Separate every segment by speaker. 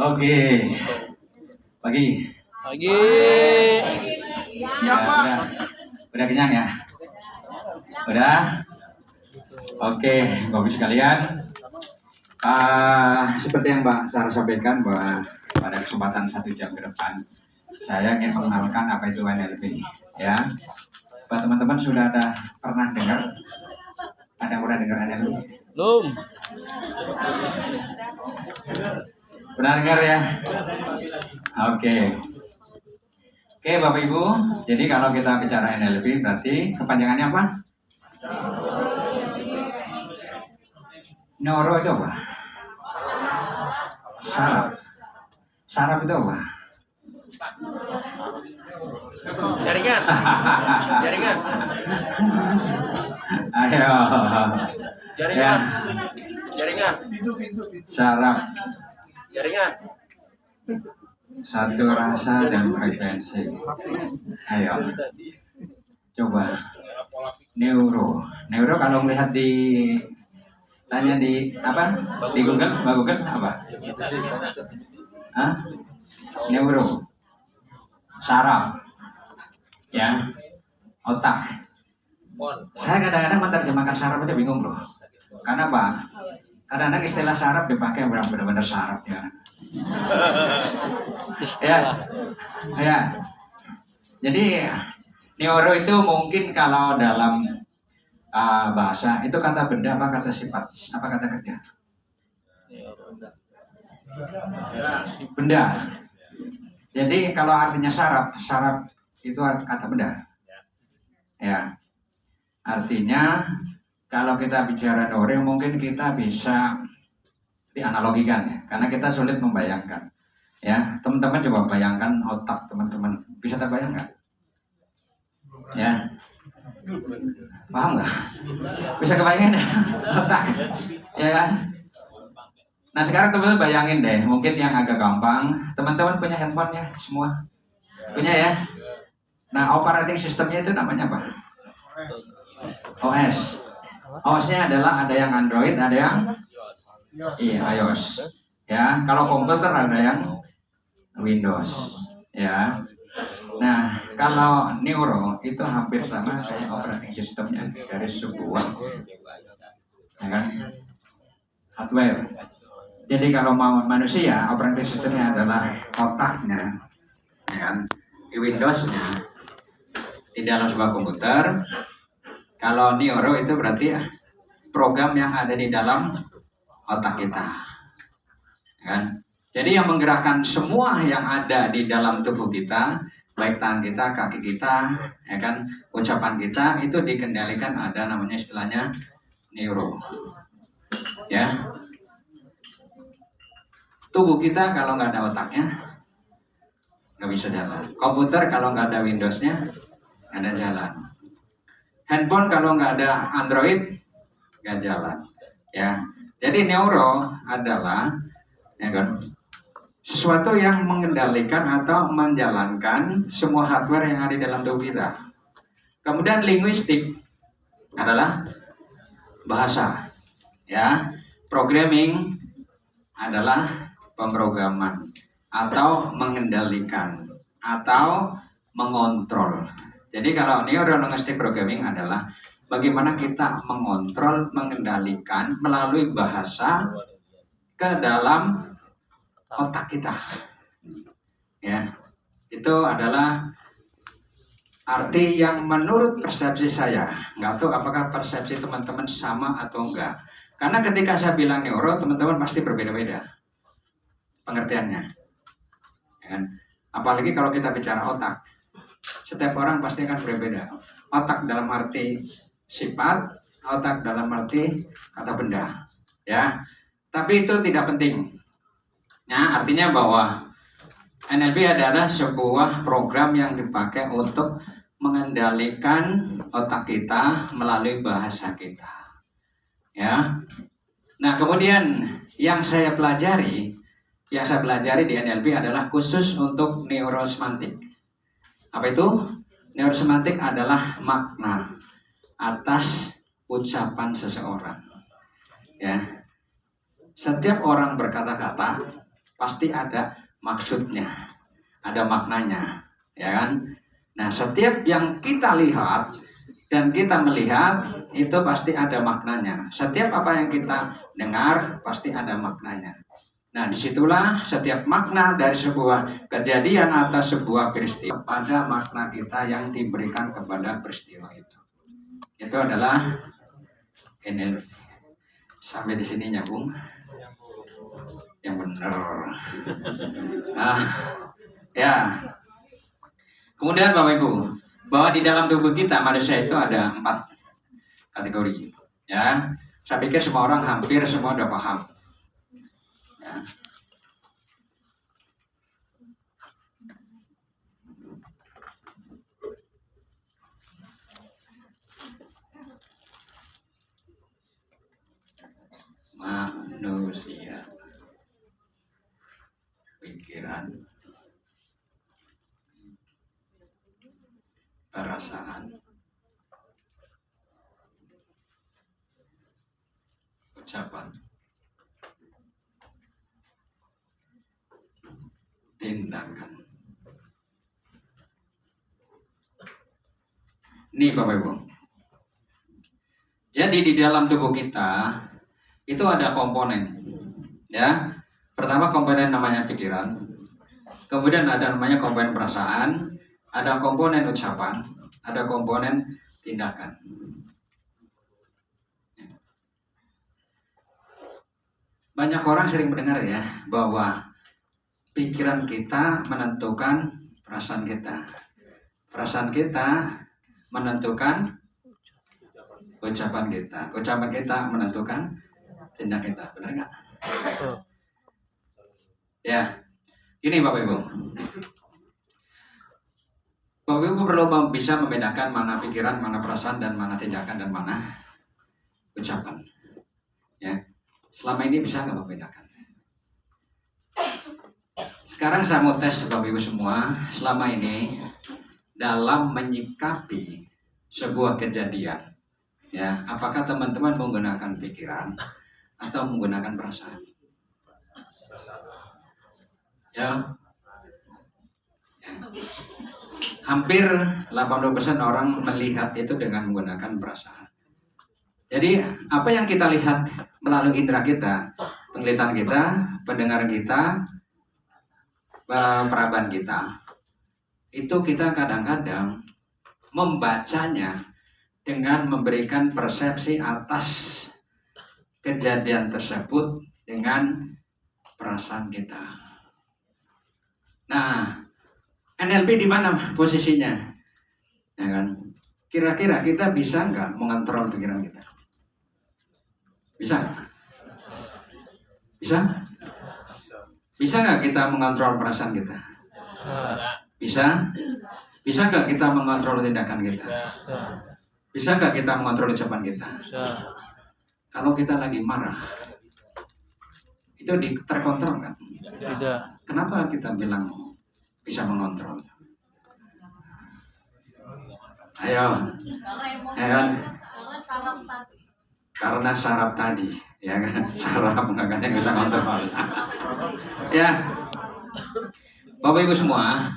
Speaker 1: Oke, pagi.
Speaker 2: Pagi.
Speaker 1: Siapa? Udah kenyang ya? Udah? Oke, bagus sekalian. Seperti yang Mbak Sarah sampaikan bahwa pada kesempatan 1 jam ke depan, saya ingin mengenalkan apa itu NLP. Ya, Pak teman-teman sudah ada pernah dengar? Ada yang pernah dengar NLP?
Speaker 2: Belum.
Speaker 1: Pernah dengar ya? Oke. Oke, Bapak Ibu. Jadi kalau kita bicara NLP berarti kepanjangannya apa? Neuro itu apa? Saraf. Saraf itu apa?
Speaker 2: Jaringan. Jaringan.
Speaker 1: Ayo.
Speaker 2: Jaringan.
Speaker 1: Ya,
Speaker 2: Jaringan.
Speaker 1: saraf.
Speaker 2: Jaringan.
Speaker 1: Satu rasa dan frekuensi. Ayo. Coba. Neuro. Neuro kalau melihat tanya di apa? Di Google, Mbak Google apa? Hah? Neuro. Saraf. Ya. Otak. Saya kadang-kadang menerjemahkan saraf aja bingung loh. Karena apa? Kadang-kadang istilah saraf dipakai benar-benar saraf ya. Ya. Ya. Jadi neuro itu mungkin kalau dalam bahasa itu kata benda apa kata sifat apa kata kerja? Benda. Jadi kalau artinya saraf, saraf itu kata benda. Ya. Artinya kalau kita bicara neuro mungkin kita bisa dianalogikan ya, karena kita sulit membayangkan. Ya, teman-teman coba bayangkan otak teman-teman, bisa terbayang nggak? Ya, paham nggak? Bisa kebayangin ya? Otak, ya kan? Nah sekarang teman-teman bayangin deh, mungkin yang agak gampang, teman-teman punya handphone ya semua? Punya ya? Nah operating sistemnya itu namanya apa? OS. OS-nya adalah ada yang Android, ada yang iOS. Ya, kalau komputer ada yang Windows. Ya. Nah, kalau neuro itu hampir sama kayak operating sistemnya dari sebuah ya kan, hardware. Jadi kalau mau manusia, operating sistemnya adalah otaknya, ya kan, di Windows-nya di dalam sebuah komputer. Kalau neuro itu berarti program yang ada di dalam otak kita, ya kan? Jadi yang menggerakkan semua yang ada di dalam tubuh kita, baik tangan kita, kaki kita, ya kan, ucapan kita itu dikendalikan ada namanya istilahnya neuro. Ya, tubuh kita kalau nggak ada otaknya nggak bisa jalan. Komputer kalau nggak ada Windows-nya nggak ada jalan. Handphone kalau nggak ada Android nggak jalan. Ya, jadi neuro adalah ya kan, sesuatu yang mengendalikan atau menjalankan semua hardware yang ada di dalam tubuh kita. Kemudian linguistik adalah bahasa, ya. Programming adalah pemrograman atau mengendalikan atau mengontrol. Jadi kalau neurolinguistic programming adalah bagaimana kita mengontrol, mengendalikan melalui bahasa ke dalam otak kita. Ya, itu adalah arti yang menurut persepsi saya. Nggak tahu apakah persepsi teman-teman sama atau enggak. Karena ketika saya bilang neuro, teman-teman pasti berbeda-beda pengertiannya. Ya kan? Apalagi kalau kita bicara otak. Setiap orang pasti akan berbeda. Otak dalam arti sifat, otak dalam arti kata benda. Ya, tapi itu tidak penting. Ya, artinya bahwa NLP adalah sebuah program yang dipakai untuk mengendalikan otak kita melalui bahasa kita. Ya. Nah, kemudian yang saya pelajari di NLP adalah khusus untuk neurosemantik. Apa itu? Neurosemantik adalah makna atas ucapan seseorang. Ya. Setiap orang berkata-kata pasti ada maksudnya, ada maknanya, ya kan? Nah, setiap yang kita lihat dan kita melihat itu pasti ada maknanya. Setiap apa yang kita dengar pasti ada maknanya. Nah, disitulah setiap makna dari sebuah kejadian atau sebuah peristiwa pada makna kita yang diberikan kepada peristiwa itu. Itu adalah NLP. Sampai di sini nyambung? Yang benar. Nah, ya. Kemudian Bapak Ibu, bahwa di dalam tubuh kita manusia itu ada 4 kategori. Ya, saya pikir semua orang hampir semua udah paham. Ya. Manusia, pikiran, perasaan, ucapan, tindakan. Ini Bapak Ibu. Jadi di dalam tubuh kita itu ada komponen. Ya. Pertama komponen namanya pikiran. Kemudian ada namanya komponen perasaan, ada komponen ucapan, ada komponen tindakan. Banyak orang sering mendengar ya bahwa pikiran kita menentukan perasaan kita. Perasaan kita menentukan ucapan kita. Ucapan kita menentukan tindak kita. Benar nggak? Ya, ini Bapak Ibu. Bapak Ibu perlu bisa membedakan mana pikiran, mana perasaan, dan mana tindakan, dan mana ucapan. Ya, selama ini bisa nggak membedakan? Sekarang saya mau tes Bapak Ibu semua, selama ini dalam menyikapi sebuah kejadian, ya, apakah teman-teman menggunakan pikiran atau menggunakan perasaan? Ya, hampir 80% orang melihat itu dengan menggunakan perasaan. Jadi apa yang kita lihat melalui indera kita, penglihatan kita, pendengaran kita, peraban kita, itu kita kadang-kadang membacanya dengan memberikan persepsi atas kejadian tersebut dengan perasaan kita. Nah, NLP di mana posisinya? Ya kan? Kira-kira kita bisa nggak mengontrol pikiran kita? Bisa? Bisa? Bisa nggak kita mengontrol perasaan kita? Bisa? Bisa nggak kita mengontrol tindakan kita? Bisa nggak kita mengontrol ucapan kita? Kalau kita lagi marah, itu terkontrol nggak?
Speaker 3: Tidak.
Speaker 1: Kenapa kita bilang bisa mengontrol? Ayo, ya kan? Karena saraf tadi, ya kan? Saraf makanya bisa kontrol. Ya, Bapak Ibu semua,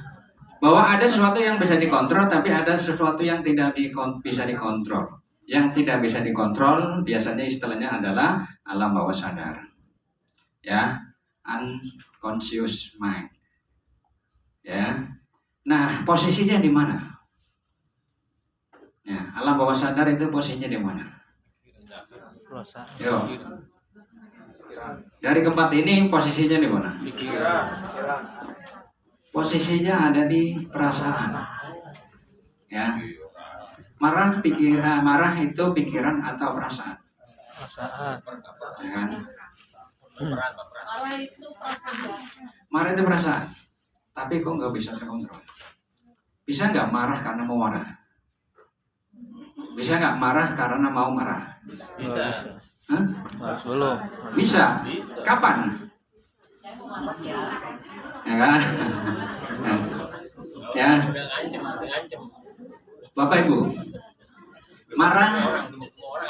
Speaker 1: bahwa ada sesuatu yang bisa dikontrol, tapi ada sesuatu yang tidak bisa dikontrol. Yang tidak bisa dikontrol biasanya istilahnya adalah alam bawah sadar, ya, unconscious mind, ya. Nah, posisinya di mana? Ya, alam bawah sadar itu posisinya di mana? Yo. Dari tempat ini posisinya di mana? Posisinya ada di perasaan. Ya. Marah itu pikiran atau perasaan?
Speaker 3: Perasaan.
Speaker 1: Ya kan? Marah itu perasaan. Tapi kok nggak bisa terkontrol? Bisa nggak marah karena mau marah? Bisa nggak marah karena mau marah?
Speaker 3: Bisa.
Speaker 1: Hah?
Speaker 3: Belum.
Speaker 1: Bisa. Kapan? Ya kan? Ya. Bapak Ibu, marah.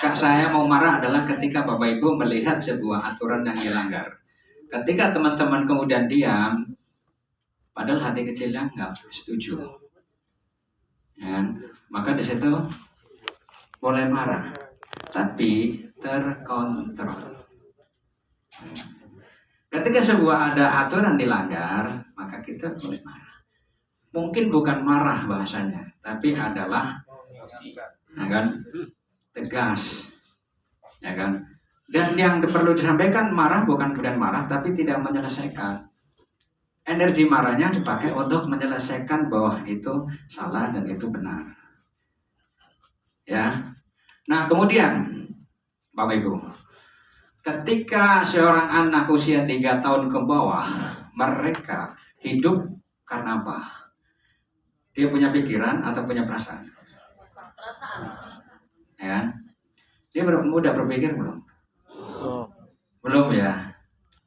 Speaker 1: Kak saya mau marah adalah ketika Bapak Ibu melihat sebuah aturan yang dilanggar. Ketika teman-teman kemudian diam, padahal hati kecilnya nggak setuju, ya kan? Maka di situ boleh marah, tapi terkontrol. Ketika sebuah ada aturan dilanggar, maka kita boleh marah. Mungkin bukan marah bahasanya, tapi adalah, ya kan, tegas, ya kan. Dan yang perlu disampaikan, marah bukan kemudian marah, tapi tidak menyelesaikan. Energi marahnya dipakai untuk menyelesaikan bahwa itu salah dan itu benar. Ya. Nah, kemudian Bapak Ibu, ketika seorang anak usia 3 tahun ke bawah, mereka hidup karena apa? Dia punya pikiran atau punya perasaan? Ya kan? Dia udah berpikir belum?
Speaker 3: Oh,
Speaker 1: Belum ya.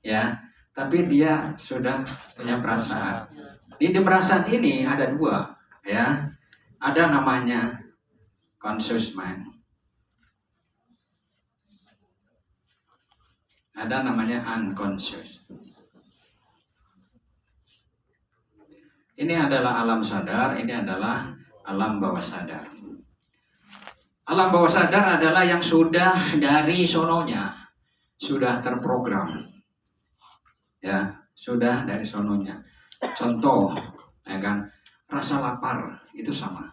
Speaker 1: Ya. Tapi dia sudah punya perasaan. Di perasaan ini ada dua, ya. Ada namanya conscious mind. Ada namanya unconscious. Ini adalah alam sadar, ini adalah alam bawah sadar. Alam bawah sadar adalah yang sudah dari sononya, sudah terprogram. Ya, sudah dari sononya. Contoh, ya kan, rasa lapar itu sama.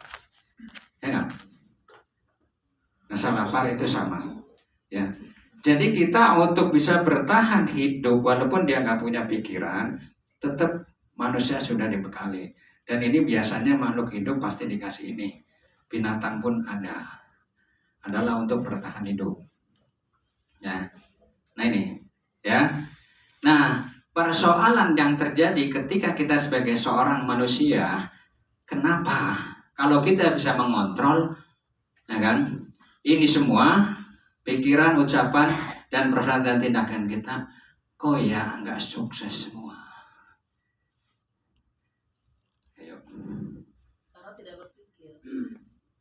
Speaker 1: Ya kan? Rasa lapar itu sama. Ya. Jadi kita untuk bisa bertahan hidup walaupun dia nggak punya pikiran, tetap manusia sudah dibekali. Dan ini biasanya makhluk hidup pasti dikasih ini. Binatang pun ada. Adalah untuk bertahan hidup. Ya. Nah ini, ya. Nah, persoalan yang terjadi ketika kita sebagai seorang manusia, kenapa? Kalau kita bisa mengontrol, ya kan? Ini semua pikiran, ucapan, dan perasaan dan tindakan kita, kok ya nggak sukses semua. Ayo.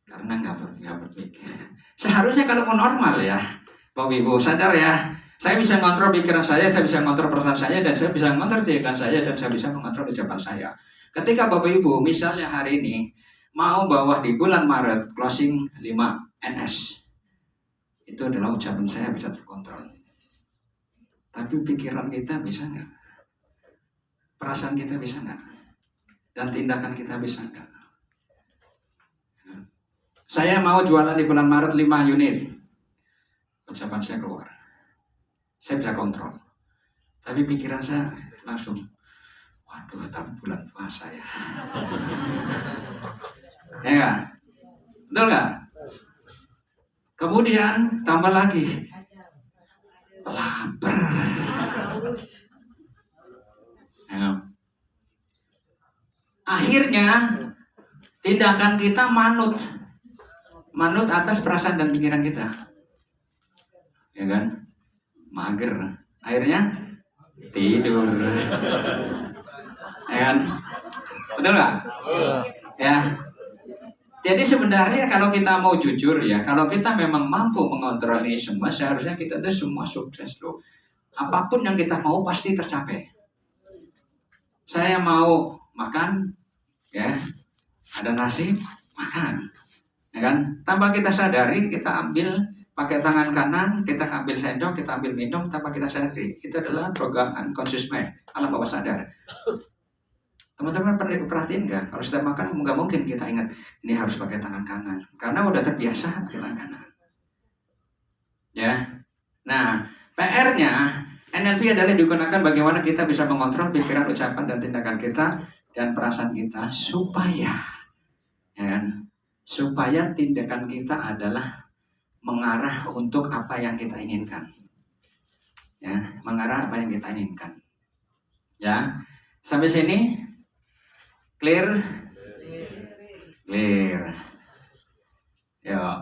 Speaker 1: Karena nggak berpikir. Seharusnya kalau mau normal ya, Bapak Ibu sadar ya. Saya bisa mengontrol pikiran saya bisa mengontrol perasaan saya, dan saya bisa mengontrol tindakan saya, dan saya bisa mengontrol ucapan saya. Ketika Bapak Ibu misalnya hari ini mau bahwa di bulan Maret closing 5 NS, itu adalah ucapan saya bisa terkontrol. Tapi pikiran kita bisa nggak? Perasaan kita bisa nggak? Dan tindakan kita bisa nggak? Saya mau jualan di bulan Maret 5 unit. Ucapan saya keluar. Saya bisa kontrol. Tapi pikiran saya langsung, waduh, tapi bulan puasa ya. Ya nggak? Betul nggak? Kemudian tambah lagi, lapar. Ya. Akhirnya tindakan kita manut atas perasaan dan pikiran kita, ya kan? Mager, akhirnya tidur, ya kan? Betul nggak? Ya. Jadi sebenarnya kalau kita mau jujur ya, kalau kita memang mampu mengontrol ini semua, seharusnya kita tuh semua sukses loh. Apapun yang kita mau pasti tercapai. Saya mau makan, ya, ada nasi, makan, ya kan? Tanpa kita sadari, kita ambil pakai tangan kanan, kita ambil sendok, kita ambil minum tanpa kita sadari. Itu adalah program unconscious mind, alam bawah sadar. Teman-teman pernah perhatiin nggak? Kalau sudah makan nggak mungkin kita ingat ini harus pakai tangan kanan, karena udah terbiasa pakai tangan kanan. Ya. Nah, PR-nya NLP adalah digunakan bagaimana kita bisa mengontrol pikiran, ucapan, dan tindakan kita dan perasaan kita supaya, ya kan? Supaya tindakan kita adalah mengarah untuk apa yang kita inginkan. Ya, mengarah apa yang kita inginkan. Ya. Sampai sini clear? Clear. Ya.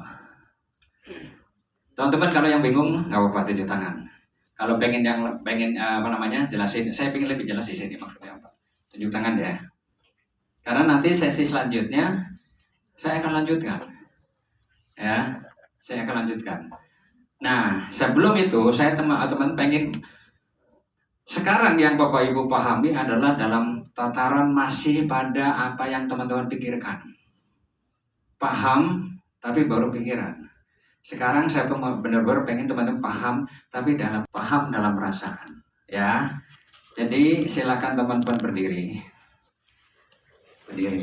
Speaker 1: Teman-teman kalau yang bingung nggak apa-apa tunjuk tangan. Kalau pengen jelasin, saya pengen lebih jelas di sini maksudnya apa. Tunjuk tangan ya. Karena nanti sesi selanjutnya saya akan lanjutkan. Ya, saya akan lanjutkan. Nah, sebelum itu saya teman-teman pengen Sekarang yang Bapak Ibu pahami adalah dalam tataran masih pada apa yang teman-teman pikirkan. Paham, tapi baru pikiran. Sekarang saya benar-benar pengen teman-teman paham, tapi paham dalam perasaan. Ya, jadi silakan teman-teman berdiri. Berdiri.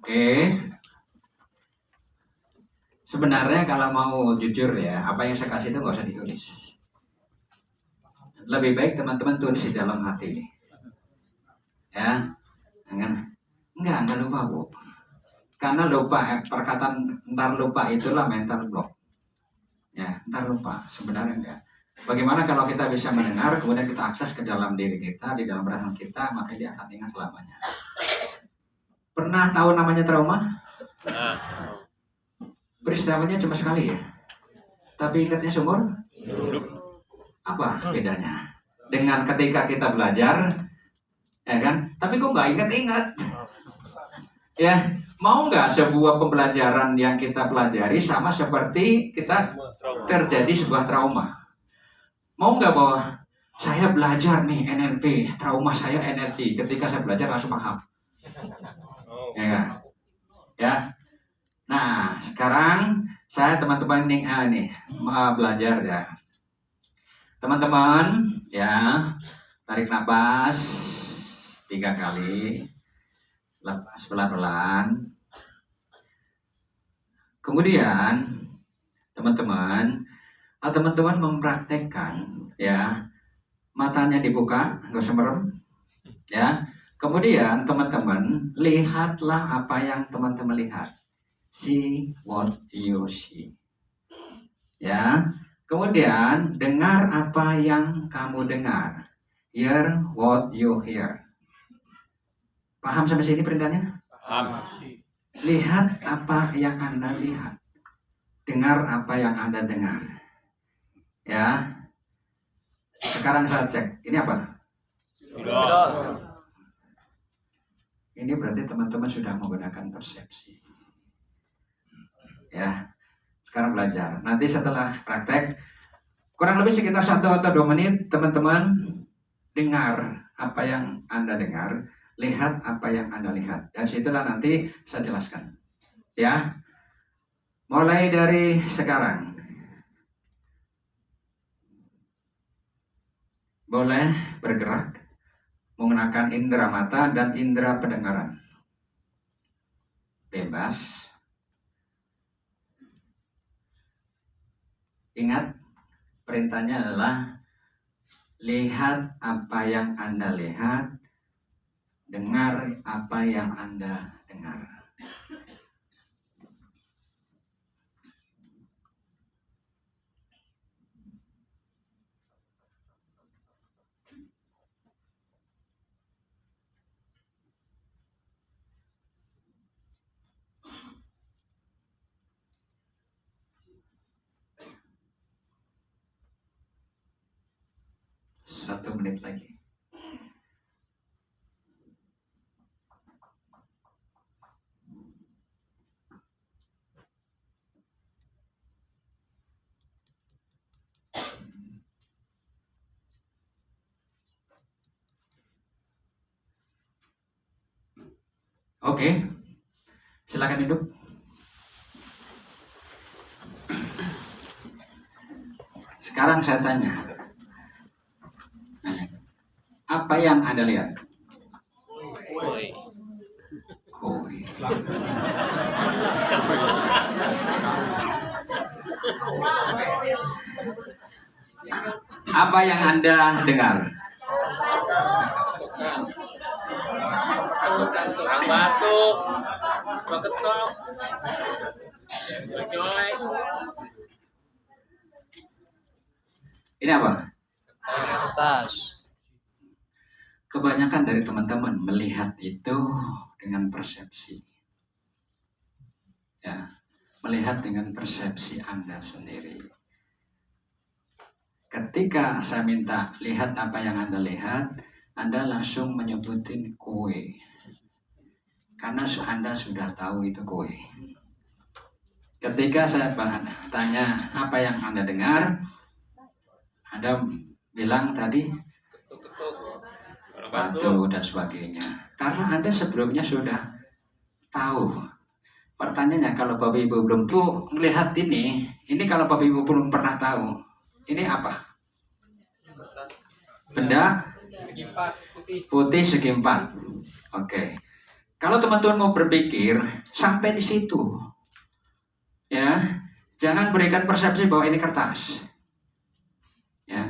Speaker 1: Oke. Sebenarnya kalau mau jujur ya, apa yang saya kasih itu nggak usah ditulis. Lebih baik teman-teman tulis di dalam hati. Ya, enggak lupa Bu. Karena lupa, perkataan ntar lupa itulah mental block. Ya, ntar lupa, sebenarnya enggak. Bagaimana kalau kita bisa mendengar, kemudian kita akses ke dalam diri kita, di dalam perasaan kita, maka dia akan ingat selamanya. Pernah tahu namanya trauma? Peristiwanya cuma sekali ya? Tapi ingatnya seumur? Apa bedanya? Dengan ketika kita belajar, ya kan? Tapi kok nggak ingat-ingat? Ya, mau nggak sebuah pembelajaran yang kita pelajari sama seperti kita terjadi sebuah trauma? Mau nggak bahwa saya belajar nih NLP, trauma saya NLP, ketika saya belajar langsung paham? Ya kan? Ya. Nah, sekarang saya teman-teman nih belajar ya. Teman-teman ya, tarik nafas 3 kali, lepas pelan-pelan. Kemudian teman-teman mempraktekkan ya, matanya dibuka, nggak usah merem ya. Kemudian teman-teman lihatlah apa yang teman-teman lihat. See what you see. Ya. Kemudian dengar apa yang kamu dengar. Hear what you hear. Paham sampai sini perintahnya?
Speaker 2: Paham.
Speaker 1: Lihat apa yang Anda lihat. Dengar apa yang Anda dengar. Ya. Sekarang saya cek. Ini apa? Ini berarti teman-teman sudah menggunakan persepsi. Ya. Sekarang belajar. Nanti setelah praktek, kurang lebih sekitar 1 atau 2 menit, teman-teman dengar apa yang Anda dengar, lihat apa yang Anda lihat. Dan situlah nanti saya jelaskan. Ya. Mulai dari sekarang. Boleh bergerak menggunakan indera mata dan indera pendengaran. Bebas. Ingat, perintahnya adalah lihat apa yang Anda lihat, dengar apa yang Anda dengar. Satu menit lagi. Oke, silakan duduk. Sekarang saya tanya, apa yang Anda lihat? Koi. Apa yang Anda dengar?
Speaker 2: Orang batuk, ketok, coy.
Speaker 1: Ini apa?
Speaker 3: Atas.
Speaker 1: Kebanyakan dari teman-teman melihat itu dengan persepsi. Ya, melihat dengan persepsi Anda sendiri. Ketika saya minta lihat apa yang Anda lihat, Anda langsung menyebutin kue. Karena Anda sudah tahu itu kue. Ketika saya tanya apa yang Anda dengar, Anda bilang tadi
Speaker 2: Ketuk-ketuk. Orang
Speaker 1: batu
Speaker 2: batuk.
Speaker 1: dan sebagainya. Karena Anda sebelumnya sudah tahu. Pertanyaannya, kalau Bapak Ibu belum tuh melihat ini kalau Bapak Ibu belum pernah tahu, ini apa? Benda putih segi empat. Oke. Kalau teman-teman mau berpikir sampai di situ, ya, jangan berikan persepsi bahwa ini kertas. Ya.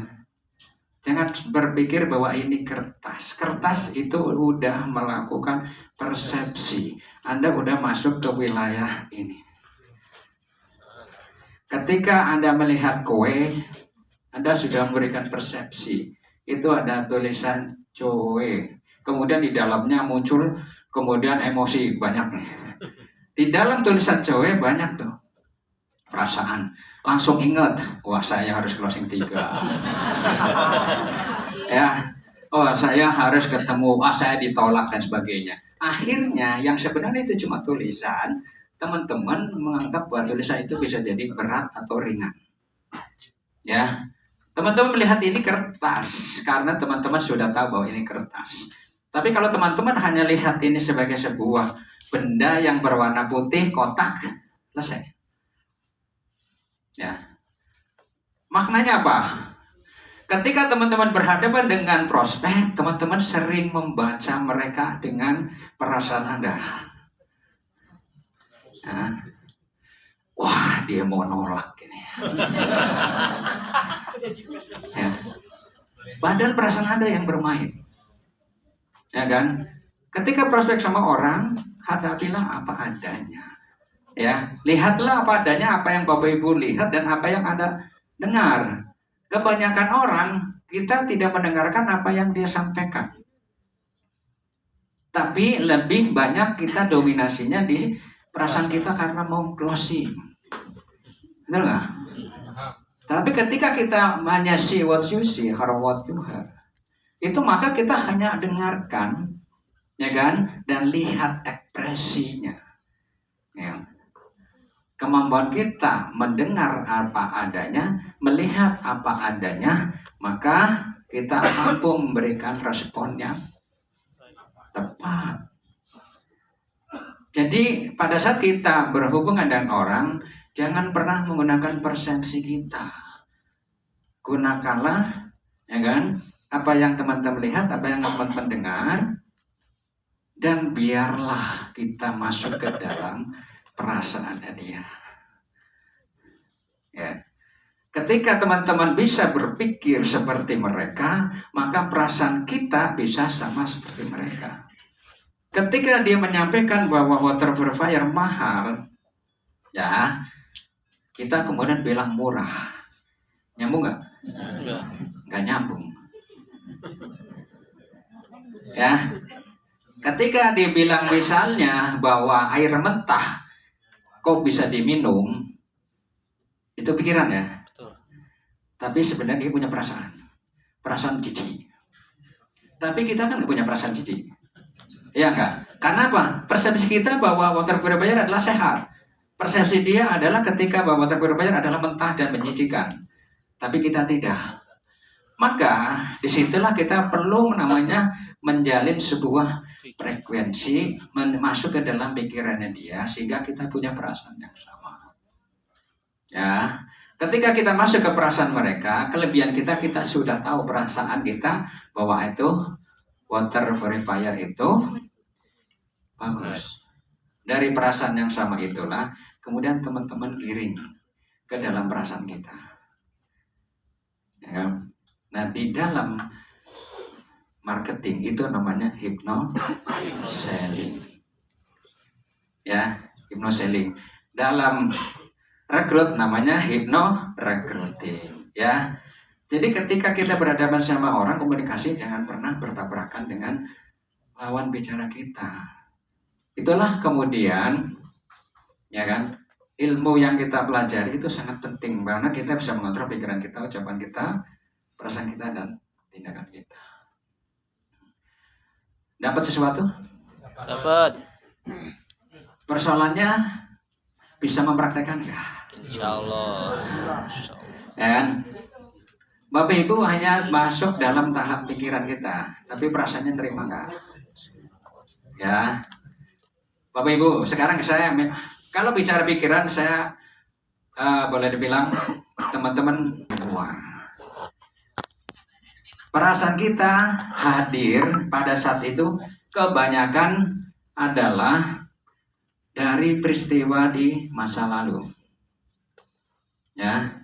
Speaker 1: Jangan berpikir bahwa ini kertas. Kertas itu udah melakukan persepsi. Anda udah masuk ke wilayah ini. Ketika Anda melihat kue, Anda sudah memberikan persepsi. Itu ada tulisan kue. Kemudian di dalamnya muncul kemudian emosi banyak nih. Di dalam tulisan kue banyak tuh perasaan. Langsung ingat, wah saya harus closing 3. Ya, oh saya harus ketemu, saya ditolak dan sebagainya. Akhirnya yang sebenarnya itu cuma tulisan, teman-teman menganggap bahwa tulisan itu bisa jadi berat atau ringan. Ya, teman-teman melihat ini kertas karena teman-teman sudah tahu bahwa ini kertas. Tapi kalau teman-teman hanya lihat ini sebagai sebuah benda yang berwarna putih, kotak, selesai. Ya. Maknanya apa? Ketika teman-teman berhadapan dengan prospek, teman-teman sering membaca mereka dengan perasaan Anda. Nah, wah, dia mau nolak ini. Ya. Padahal perasaan Anda yang bermain. Ya kan? Ketika prospek sama orang, hadapilah apa adanya. Ya, lihatlah apa adanya, apa yang Bapak Ibu lihat dan apa yang Anda dengar. Kebanyakan orang kita tidak mendengarkan apa yang dia sampaikan. Tapi lebih banyak kita dominasinya di perasaan kita karena mau closing. Benar nggak? Tapi ketika kita hanya see what you see, hear what you hear, itu maka kita hanya dengarkan, ya kan, dan lihat ekspresinya. Ya. Kemampuan kita mendengar apa adanya, melihat apa adanya, maka kita mampu memberikan respon yang tepat. Jadi pada saat kita berhubungan dengan orang, jangan pernah menggunakan persepsi kita. Gunakanlah, ya kan, apa yang teman-teman lihat, apa yang teman-teman dengar, dan biarlah kita masuk ke dalam perasaan dia. Ya. Ketika teman-teman bisa berpikir seperti mereka, maka perasaan kita bisa sama seperti mereka. Ketika dia menyampaikan bahwa water purifier mahal, ya, kita kemudian bilang murah. Nyambung nggak? Nggak nyambung. Ya. Ketika dia bilang misalnya bahwa air mentah kok bisa diminum, itu pikiran ya.
Speaker 3: Betul.
Speaker 1: Tapi sebenarnya dia punya perasaan jijik. Tapi kita kan nggak punya perasaan jijik, ya enggak? Karena apa? Persepsi kita bahwa water purifier adalah sehat. Persepsi dia adalah ketika bahwa water purifier adalah mentah dan menjijikan. Tapi kita tidak. Maka disitulah kita perlu namanya menjalin sebuah frekuensi, masuk ke dalam pikirannya dia sehingga kita punya perasaan yang sama. Ya, ketika kita masuk ke perasaan mereka, kelebihan kita sudah tahu perasaan kita bahwa itu water purifier itu bagus. Dari perasaan yang sama itulah, kemudian teman-teman giring ke dalam perasaan kita. Ya, nah di dalam marketing itu namanya hypnoselling. Ya, hypnoselling. Dalam rekrut namanya hypno-recruiting. Ya. Jadi ketika kita berhadapan sama orang, komunikasi jangan pernah bertabrakan dengan lawan bicara kita. Itulah kemudian, ya kan, ilmu yang kita pelajari itu sangat penting karena kita bisa mengontrol pikiran kita, ucapan kita, perasaan kita, dan tindakan kita. Dapat sesuatu?
Speaker 3: Dapat.
Speaker 1: Persoalannya bisa mempraktekkan nggak?
Speaker 3: Insya Allah. Insya Allah.
Speaker 1: Dan Bapak Ibu hanya masuk dalam tahap pikiran kita, tapi perasaannya terima nggak? Ya, Bapak Ibu, sekarang kalau bicara pikiran saya boleh dibilang teman-teman luar. Perasaan kita hadir pada saat itu kebanyakan adalah dari peristiwa di masa lalu. Ya,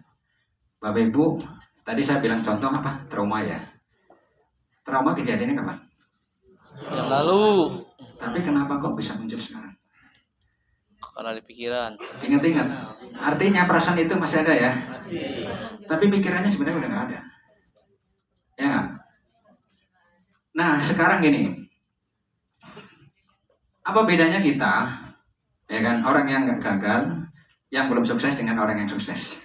Speaker 1: Bapak Ibu, tadi saya bilang contoh apa? Trauma ya. Trauma kejadiannya kapan?
Speaker 3: Yang lalu.
Speaker 1: Tapi kenapa kok bisa muncul sekarang?
Speaker 3: Karena di pikiran.
Speaker 1: Ingat-ingat, artinya perasaan itu masih ada ya. Tapi pikirannya sebenarnya udah nggak ada. Ya nggak? Nah sekarang gini, apa bedanya kita, ya kan, orang yang nggak gagal, yang belum sukses dengan orang yang sukses?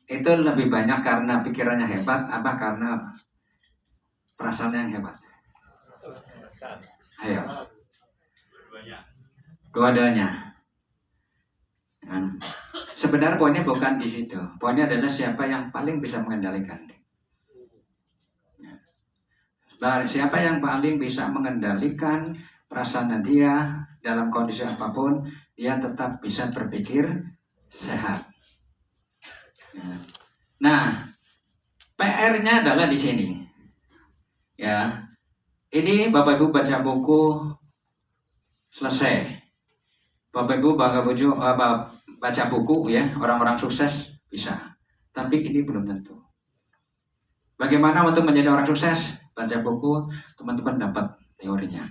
Speaker 1: Itu lebih banyak karena pikirannya hebat, apa karena perasaannya yang hebat? Ayo. Dua-duanya. Kan? Sebenarnya poinnya bukan di situ. Poinnya adalah siapa yang paling bisa mengendalikan. Siapa yang paling bisa mengendalikan perasaan dia dalam kondisi apapun, dia tetap bisa berpikir sehat. Nah, PR-nya adalah di sini. Ya, ini Bapak Ibu baca buku selesai. Bapak Ibu baca buku ya, orang-orang sukses bisa. Tapi ini belum tentu. Bagaimana untuk menjadi orang sukses? Baca buku, teman-teman dapat teorinya.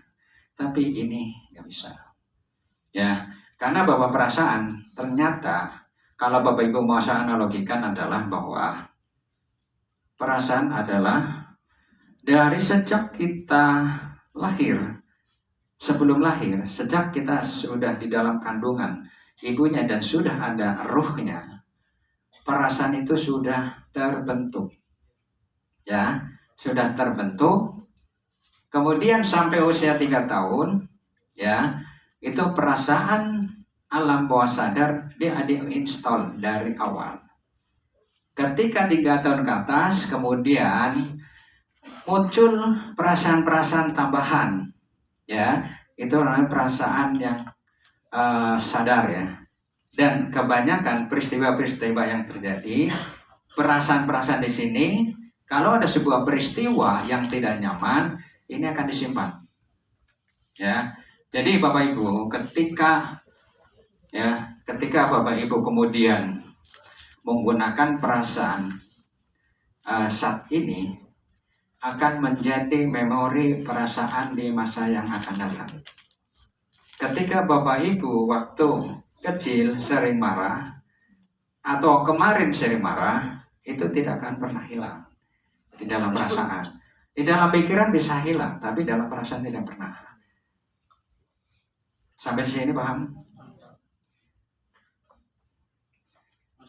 Speaker 1: Tapi ini nggak bisa. Ya, karena bahwa perasaan ternyata kalau Bapak Ibu mau saya analogikan adalah bahwa perasaan adalah dari sejak kita lahir, sebelum lahir, sejak kita sudah di dalam kandungan ibunya dan sudah ada ruhnya, perasaan itu sudah terbentuk. Ya, sudah terbentuk. Kemudian sampai usia 3 tahun, ya, itu perasaan alam bawah sadar dia diinstal dari awal. Ketika 3 tahun ke atas, kemudian muncul perasaan-perasaan tambahan, ya, itu namanya perasaan yang sadar ya. Dan kebanyakan peristiwa-peristiwa yang terjadi, perasaan-perasaan di sini, kalau ada sebuah peristiwa yang tidak nyaman, ini akan disimpan. Ya, jadi Bapak Ibu, ketika Bapak Ibu kemudian menggunakan perasaan saat ini, akan menjadi memori perasaan di masa yang akan datang. Ketika Bapak Ibu waktu kecil sering marah, atau kemarin sering marah, itu tidak akan pernah hilang di dalam perasaan. Di dalam pikiran bisa hilang, tapi dalam perasaan tidak pernah. Sampai sini paham?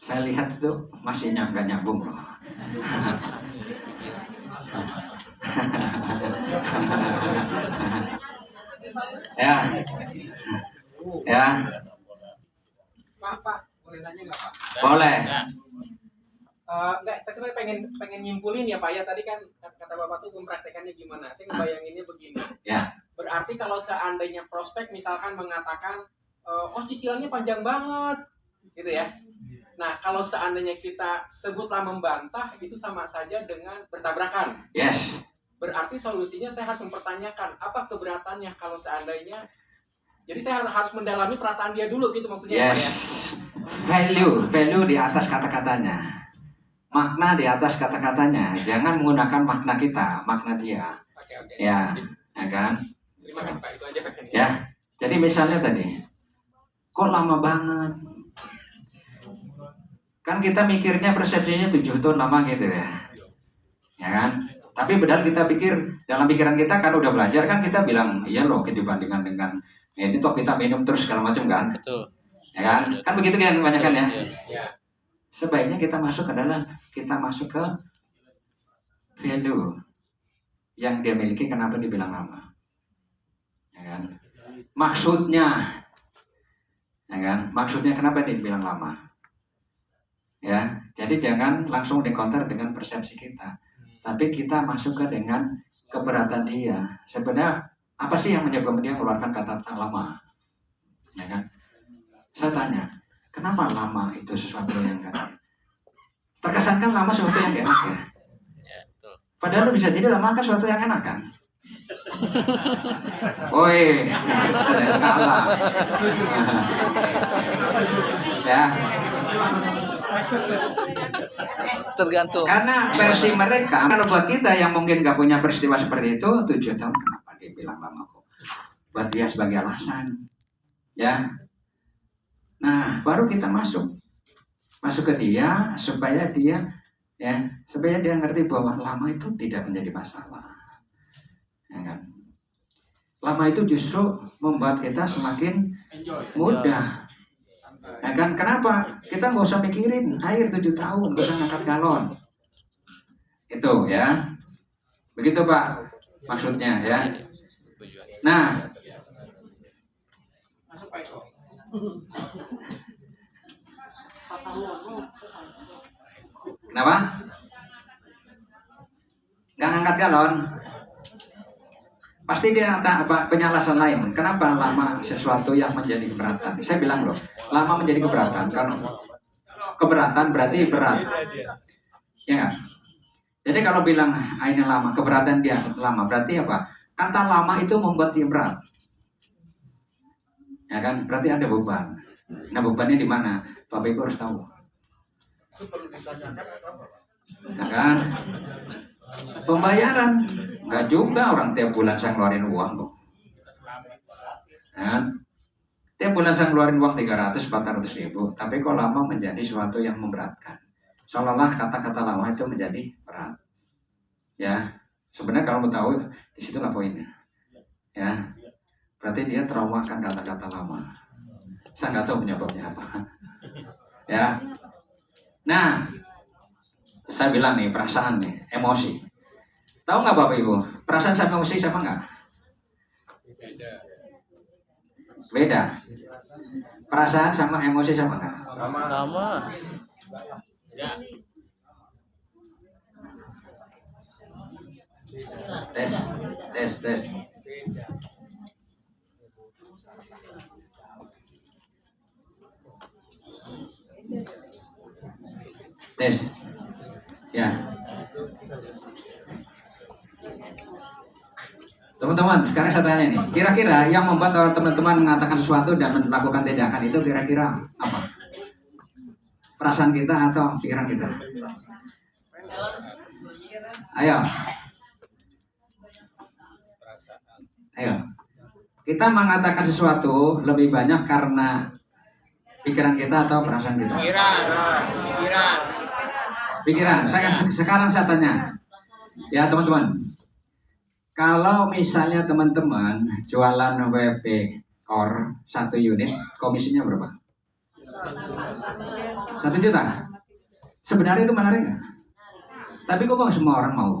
Speaker 1: Saya lihat itu masih nggak nyambung loh. Ya.
Speaker 4: Pak, boleh nanya nggak Pak?
Speaker 1: Boleh.
Speaker 4: Enggak, saya sebenarnya pengen nyimpulin ya Pak ya. Tadi kan kata Bapak tuh mempraktekannya gimana. Saya ngebayanginnya begini.
Speaker 1: Ya.
Speaker 4: Berarti kalau seandainya prospek misalkan mengatakan, oh cicilannya panjang banget, gitu ya. Nah, kalau seandainya kita sebutlah membantah, itu sama saja dengan bertabrakan.
Speaker 1: Yes.
Speaker 4: Berarti solusinya saya harus mempertanyakan apa keberatannya kalau seandainya. Jadi saya harus mendalami perasaan dia dulu gitu maksudnya.
Speaker 1: Yes. Value di atas kata-katanya. Makna di atas kata-katanya. Jangan menggunakan makna kita, makna dia.
Speaker 4: Oke.
Speaker 1: Ya, ya kan?
Speaker 4: Terima kasih Pak, itu aja Pak.
Speaker 1: Ya. Jadi misalnya tadi, kok lama banget? Kan kita mikirnya persepsinya 7 tahun lama gitu ya. Ya kan? Tapi padahal kita pikir, dalam pikiran kita kan udah belajar kan kita bilang, iya loh dibandingkan dengan ini toh kita minum terus segala macam kan.
Speaker 3: Betul.
Speaker 1: Ya kan? Kan begitu kan kebanyakan ya.
Speaker 4: Ya.
Speaker 1: Sebaiknya kita masuk ke value yang dia miliki, kenapa dibilang lama. Ya kan? Maksudnya, ya kan? Maksudnya kenapa dibilang lama? Ya, jadi jangan langsung dikonter dengan persepsi kita, tapi kita masuk ke dengan keberatan dia. Sebenarnya apa sih yang menyebabkan dia mengeluarkan kata lama? Ya kan? Saya tanya, kenapa lama itu sesuatu yang enggak? Terkesan kan lama sesuatu yang enak ya.
Speaker 3: Ya, betul.
Speaker 1: Padahal bisa jadi lama kan sesuatu yang enak kan. Woi, salah. Ya,
Speaker 3: Tergantung.
Speaker 1: karena versi mereka, kalau buat kita yang mungkin nggak punya peristiwa seperti itu, 7 tahun kenapa dia bilang lama kok? Buat dia sebagai alasan, ya. Nah, baru kita masuk ke dia supaya dia, ya, supaya dia ngerti bahwa lama itu tidak menjadi masalah, ya kan? Lama itu justru membuat kita semakin
Speaker 4: Enjoy.
Speaker 1: mudah. Ya kan, kenapa? Kita nggak usah mikirin air 7 tahun, nggak usah ngangkat galon. Itu ya. Begitu Pak, maksudnya ya.
Speaker 3: Tujuan.
Speaker 1: Nah,
Speaker 4: Masuk Pak Eko.
Speaker 1: kenapa? Nggak ngangkat galon. Pasti dia punya alasan lain. Kenapa lama sesuatu yang menjadi keberatan? Saya bilang loh, lama menjadi keberatan. Karena keberatan berarti berat. Ya nggak? Jadi kalau bilang ini lama, keberatan dia lama, berarti apa? Kata lama itu membuat dia berat. Ya kan? Berarti ada beban. Nah, bebannya di mana? Bapak Ibu harus tahu.
Speaker 4: Itu perlu disajikan atau apa, Pak?
Speaker 1: Ya kan? Pembayaran nggak juga orang tiap bulan saya ngeluarin uang kok. Ya, tiap bulan saya ngeluarin uang 300-400 ribu, tapi kok lama menjadi sesuatu yang memberatkan. Seolah-olah kata-kata lama itu menjadi berat. Ya, sebenarnya kalau mau tahu di situlah poinnya. Ya, berarti dia trauma akan kata-kata lama. Saya nggak tahu penyebabnya apa. Ya, nah. Saya bilang nih, perasaan nih, emosi. Tahu nggak Bapak Ibu? Perasaan sama emosi sama nggak? Beda. Perasaan sama emosi sama nggak?
Speaker 3: Sama.
Speaker 1: Tes. Tes. Ya. Teman-teman, sekarang saya tanya nih, kira-kira yang membuat teman-teman mengatakan sesuatu dan melakukan tindakan itu kira-kira apa? Perasaan kita atau pikiran kita? Ayo. Kita mengatakan sesuatu lebih banyak karena pikiran kita atau perasaan kita? Pikiran. Sekarang saya tanya, ya teman-teman, kalau misalnya teman-teman jualan WP Core 1 unit, komisinya berapa? 1 juta. Sebenarnya itu menarik nggak? Tapi kok semua orang mau?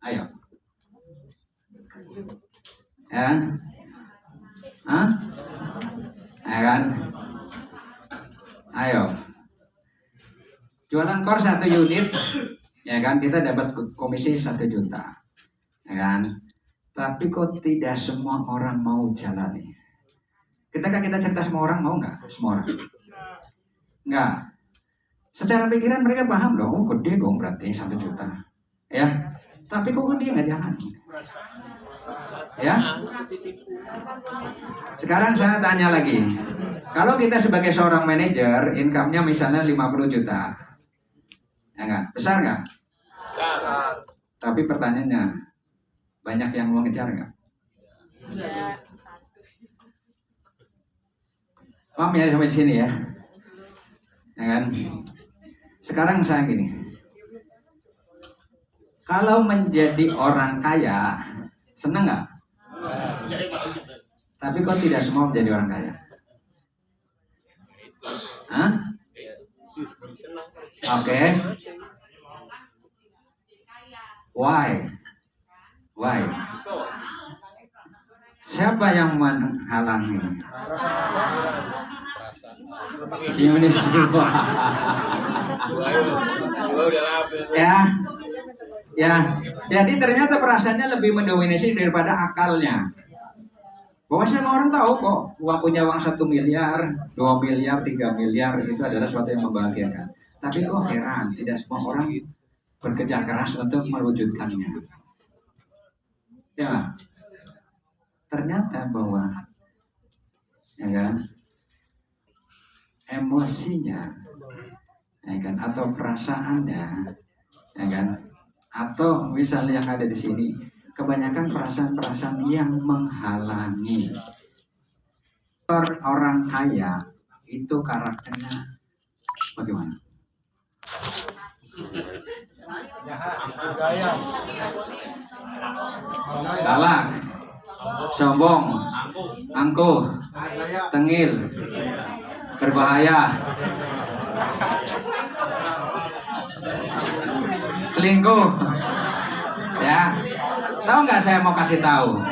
Speaker 1: Ayo. Ya? Hah? Ya kan? Ayo. Jualan Core 1 unit, ya kan, kita dapat komisi 1 juta, ya kan. Tapi kok tidak semua orang mau jalani? Ketika kita cerita semua orang mau nggak? Semua orang? Nggak. Secara pikiran mereka paham loh, oh gede dong berarti 1 juta, ya. Tapi kok dia nggak jalani? Ya. Sekarang saya tanya lagi, kalau kita sebagai seorang manajer, income-nya misalnya 50 juta, ya nggak? Besar nggak? Tapi pertanyaannya, banyak yang mau ngejar nggak? Paham ya sampai sini ya? Ya kan? Sekarang saya gini, kalau menjadi orang kaya, seneng nggak? Tapi kok tidak semua menjadi orang kaya? Hah? Oke. Why? Why? Siapa yang menghalangi? Indonesia. Ya, ya. Jadi ternyata perasaannya lebih mendominasi daripada akalnya. Bahwa semua orang tahu kok, uang punya uang 1 miliar, 2 miliar, 3 miliar itu adalah sesuatu yang membahagiakan. Tapi kok heran, tidak semua orang bekerja keras untuk mewujudkannya. Ya, ternyata bahwa ya kan, emosinya, ya kan, atau perasaannya, ya kan, atau misalnya yang ada di sini, kebanyakan perasaan-perasaan yang menghalangi. Orang kaya itu karakternya bagaimana? Galak, sombong, angkuh, tengil, berbahaya, selingkuh. Ya, tahu nggak, saya mau kasih tahu.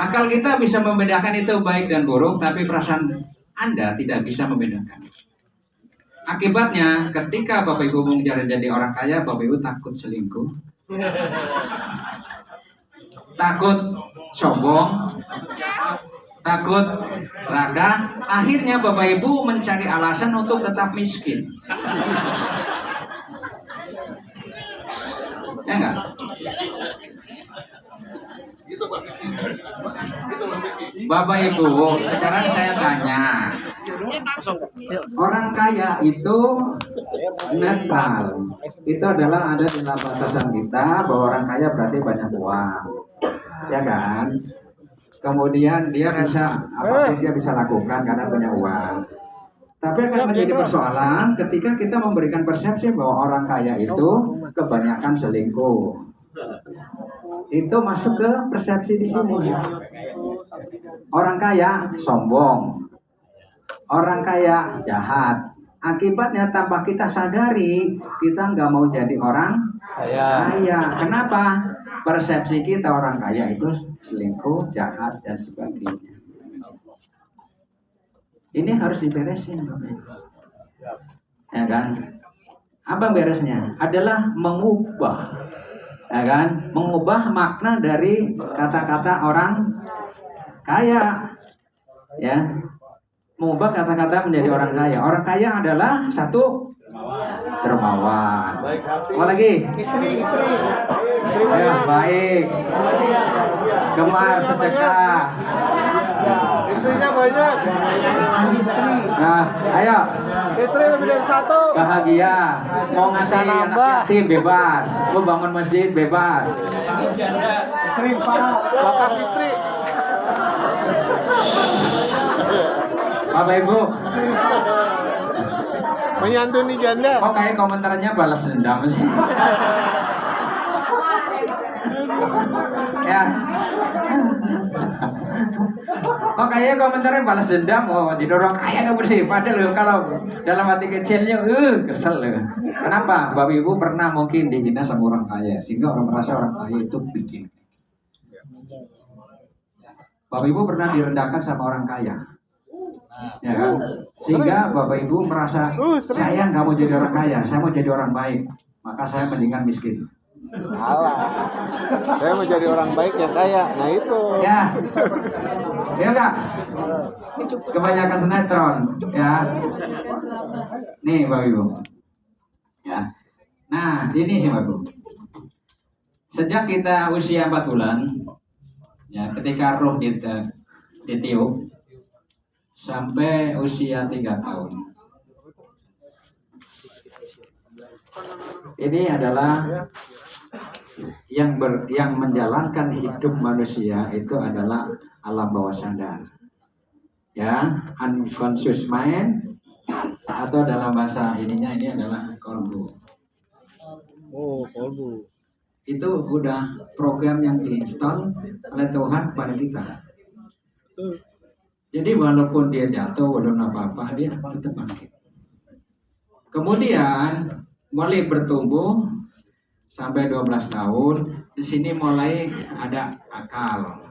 Speaker 1: Akal kita bisa membedakan itu baik dan buruk, tapi perasaan Anda tidak bisa membedakan. Akibatnya, ketika Bapak Ibu mau jadi orang kaya, Bapak Ibu takut selingkuh, takut sombong, takut serakah. Akhirnya Bapak Ibu mencari alasan untuk tetap miskin. Ya enggak? Bapak Ibu, sekarang saya tanya, orang kaya itu netral, itu adalah ada di dalam batasan kita bahwa orang kaya berarti banyak uang, ya kan? Kemudian dia bisa apa sih dia bisa lakukan karena punya uang. Tapi akan menjadi persoalan ketika kita memberikan persepsi bahwa orang kaya itu kebanyakan selingkuh. Itu masuk ke persepsi di sini. Orang kaya sombong, orang kaya jahat. Akibatnya tanpa kita sadari, kita nggak mau jadi orang kaya. Kenapa? Persepsi kita orang kaya itu selingkuh, jahat, dan sebagainya. Ini harus diberesin, Bapak. Ya kan? Apa beresnya? Adalah mengubah, ya kan? Mengubah makna dari kata-kata orang kaya, ya. Mengubah kata-kata menjadi orang kaya. Orang kaya adalah satu dermawan. Apa lagi? Istri. Ya, baik. Gemar sedekah.
Speaker 5: Istrinya banyak.
Speaker 1: Nah, ayo.
Speaker 5: Istri lebih dari satu.
Speaker 1: Bahagia. Mau ngasih anak yatim bebas. Mau bangun masjid bebas.
Speaker 5: Istri Pak. Wakaf istri.
Speaker 1: Bapak Ibu.
Speaker 5: Menyantuni janda.
Speaker 1: Kok kayak komentarnya balas dendam sih? Ya. Kok kayak komentarnya balas dendam? Oh, jadi orang kaya nggak bersih. Padahal kalau dalam hati kecilnya, kesel loh. Kenapa? Bapak Ibu pernah mungkin dihina sama orang kaya, sehingga orang merasa orang kaya itu bikin. Bapak Ibu pernah direndahkan sama orang kaya, ya kan? Sehingga Bapak Ibu merasa saya nggak mau jadi orang kaya, saya mau jadi orang baik, maka saya mendingan miskin.
Speaker 5: Alah. Saya mau jadi orang baik yang kaya. Nah itu.
Speaker 1: Ya, ya enggak? Kebanyakan sinetron, ya. Nih Bapak Ibu, ya. Nah ini sih Bapak Ibu. Sejak kita usia 4 bulan, ya, ketika roh kita ditiup sampai usia 3 tahun. Ini adalah yang menjalankan hidup manusia itu adalah alam bawah sadar, ya, unconscious mind, atau dalam bahasa ininya ini adalah kolbu.
Speaker 5: Oh, kolbu.
Speaker 1: Itu udah program yang diinstal oleh Tuhan pada kita. Jadi walaupun dia jatuh, walaupun apa-apa, dia tetap bangkit. Kemudian mulai bertumbuh sampai 12 tahun, di sini mulai ada akal.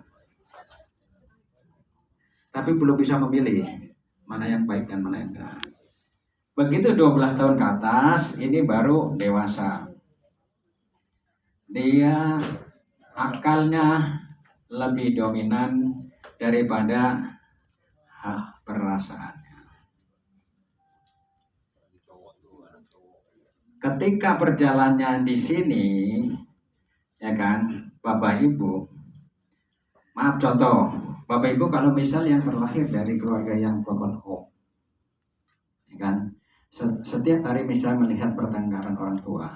Speaker 1: Tapi belum bisa memilih mana yang baik dan mana yang enggak. Begitu 12 tahun ke atas, ini baru dewasa. Dia akalnya lebih dominan daripada hak perasaannya. Ketika perjalannya di sini, ya kan, Bapak Ibu, maaf contoh, Bapak Ibu kalau misal yang terlahir dari keluarga yang broken home, ya kan, setiap hari misal melihat pertengkaran orang tua,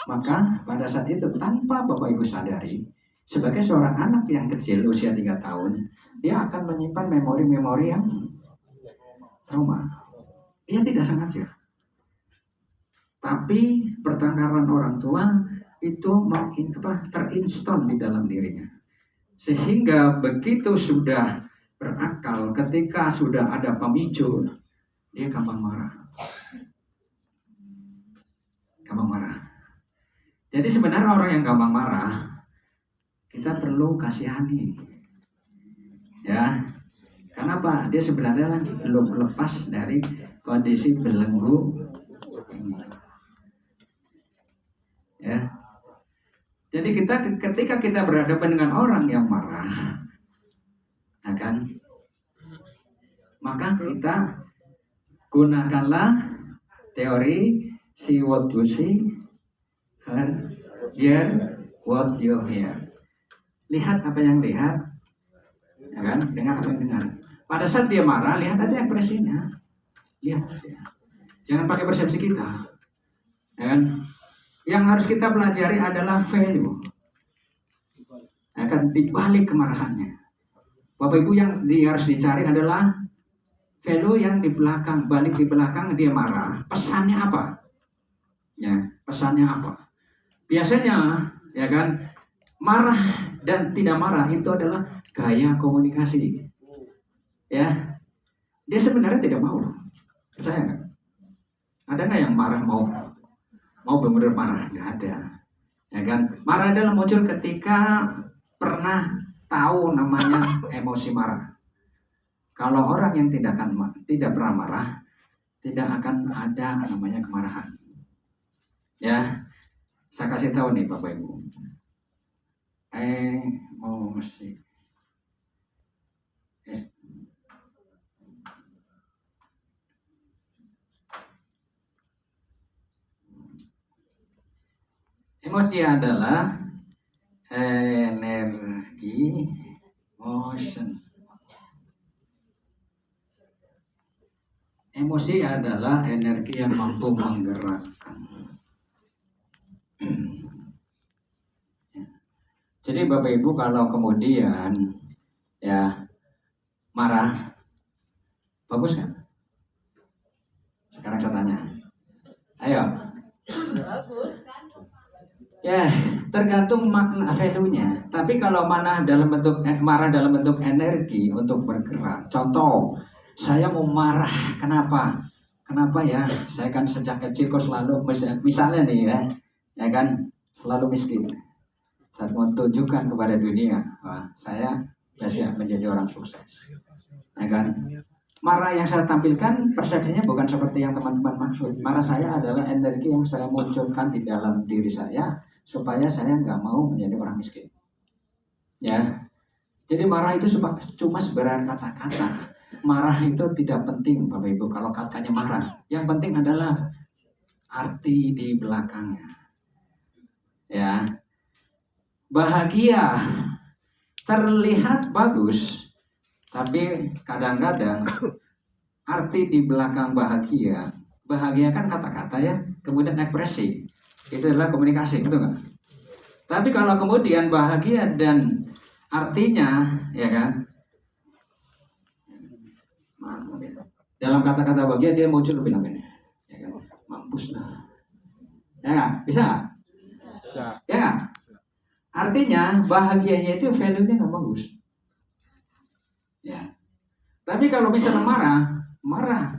Speaker 1: maka pada saat itu tanpa Bapak Ibu sadari, sebagai seorang anak yang kecil usia 3 tahun, dia akan menyimpan memori-memori yang trauma. Dia tidak sengaja. Tapi pertengkaran orang tua itu terinstall di dalam dirinya. Sehingga begitu sudah berakal, ketika sudah ada pemicu, dia gampang marah. Gampang marah. Jadi sebenarnya orang yang gampang marah, kita perlu kasihani. Ya. Kenapa? Dia sebenarnya belum lepas dari kondisi belenggu ini. Ya. Jadi ketika kita berhadapan dengan orang yang marah, ya kan? Maka kita gunakanlah teori see what you see, hear what you hear. Lihat apa yang lihat, ya kan? Dengar apa yang dengar. Pada saat dia marah, lihat aja ekspresinya. Lihat aja. Jangan pakai persepsi kita. Ya kan? Yang harus kita pelajari adalah value. Akan dibalik kemarahannya. Bapak Ibu yang harus dicari adalah value yang di belakang, balik di belakang dia marah. Pesannya apa? Ya, pesannya apa? Biasanya, ya kan, marah dan tidak marah itu adalah gaya komunikasi. Ya, dia sebenarnya tidak mau. Percaya nggak? Ada nggak yang marah mau benar-benar marah? Nggak ada. Ya kan? Marah adalah muncul ketika pernah tahu namanya emosi marah. Kalau orang yang tidak pernah marah, tidak akan ada namanya kemarahan. Ya, saya kasih tahu nih Bapak Ibu. Emosi. Emosi adalah energi motion. Emosi adalah energi yang mampu menggerakkan. Jadi Bapak Ibu kalau kemudian ya marah, bagus nggak? Sekarang saya tanya. Ayo.
Speaker 6: Bagus.
Speaker 1: Ya, tergantung makna value-nya. Tapi kalau marah dalam bentuk energi untuk bergerak. Contoh, saya mau marah, kenapa? Kenapa ya? Saya kan sejak kecil kok selalu misalnya nih ya kan, selalu miskin. Saya mau tunjukkan kepada dunia, wah, saya siap menjadi orang sukses. Ya kan? Marah yang saya tampilkan persepsinya bukan seperti yang teman-teman maksud. Marah saya adalah energi yang saya munculkan di dalam diri saya supaya saya nggak mau menjadi orang miskin. Ya, jadi marah itu cuma sebaran kata-kata. Marah itu tidak penting, Bapak Ibu. Kalau katanya marah, yang penting adalah arti di belakangnya. Ya, bahagia terlihat bagus. Tapi kadang-kadang arti di belakang bahagia kan kata-kata ya, kemudian ekspresi, itu adalah komunikasi, betul nggak? Tapi kalau kemudian bahagia dan artinya, ya kan, dalam kata-kata bahagia dia muncul bilang ini, ya kan, mampus lah, ya bisa nggak?
Speaker 5: Bisa.
Speaker 1: Ya, artinya bahagianya itu value-nya nggak bagus. Ya. Tapi kalau misalnya marah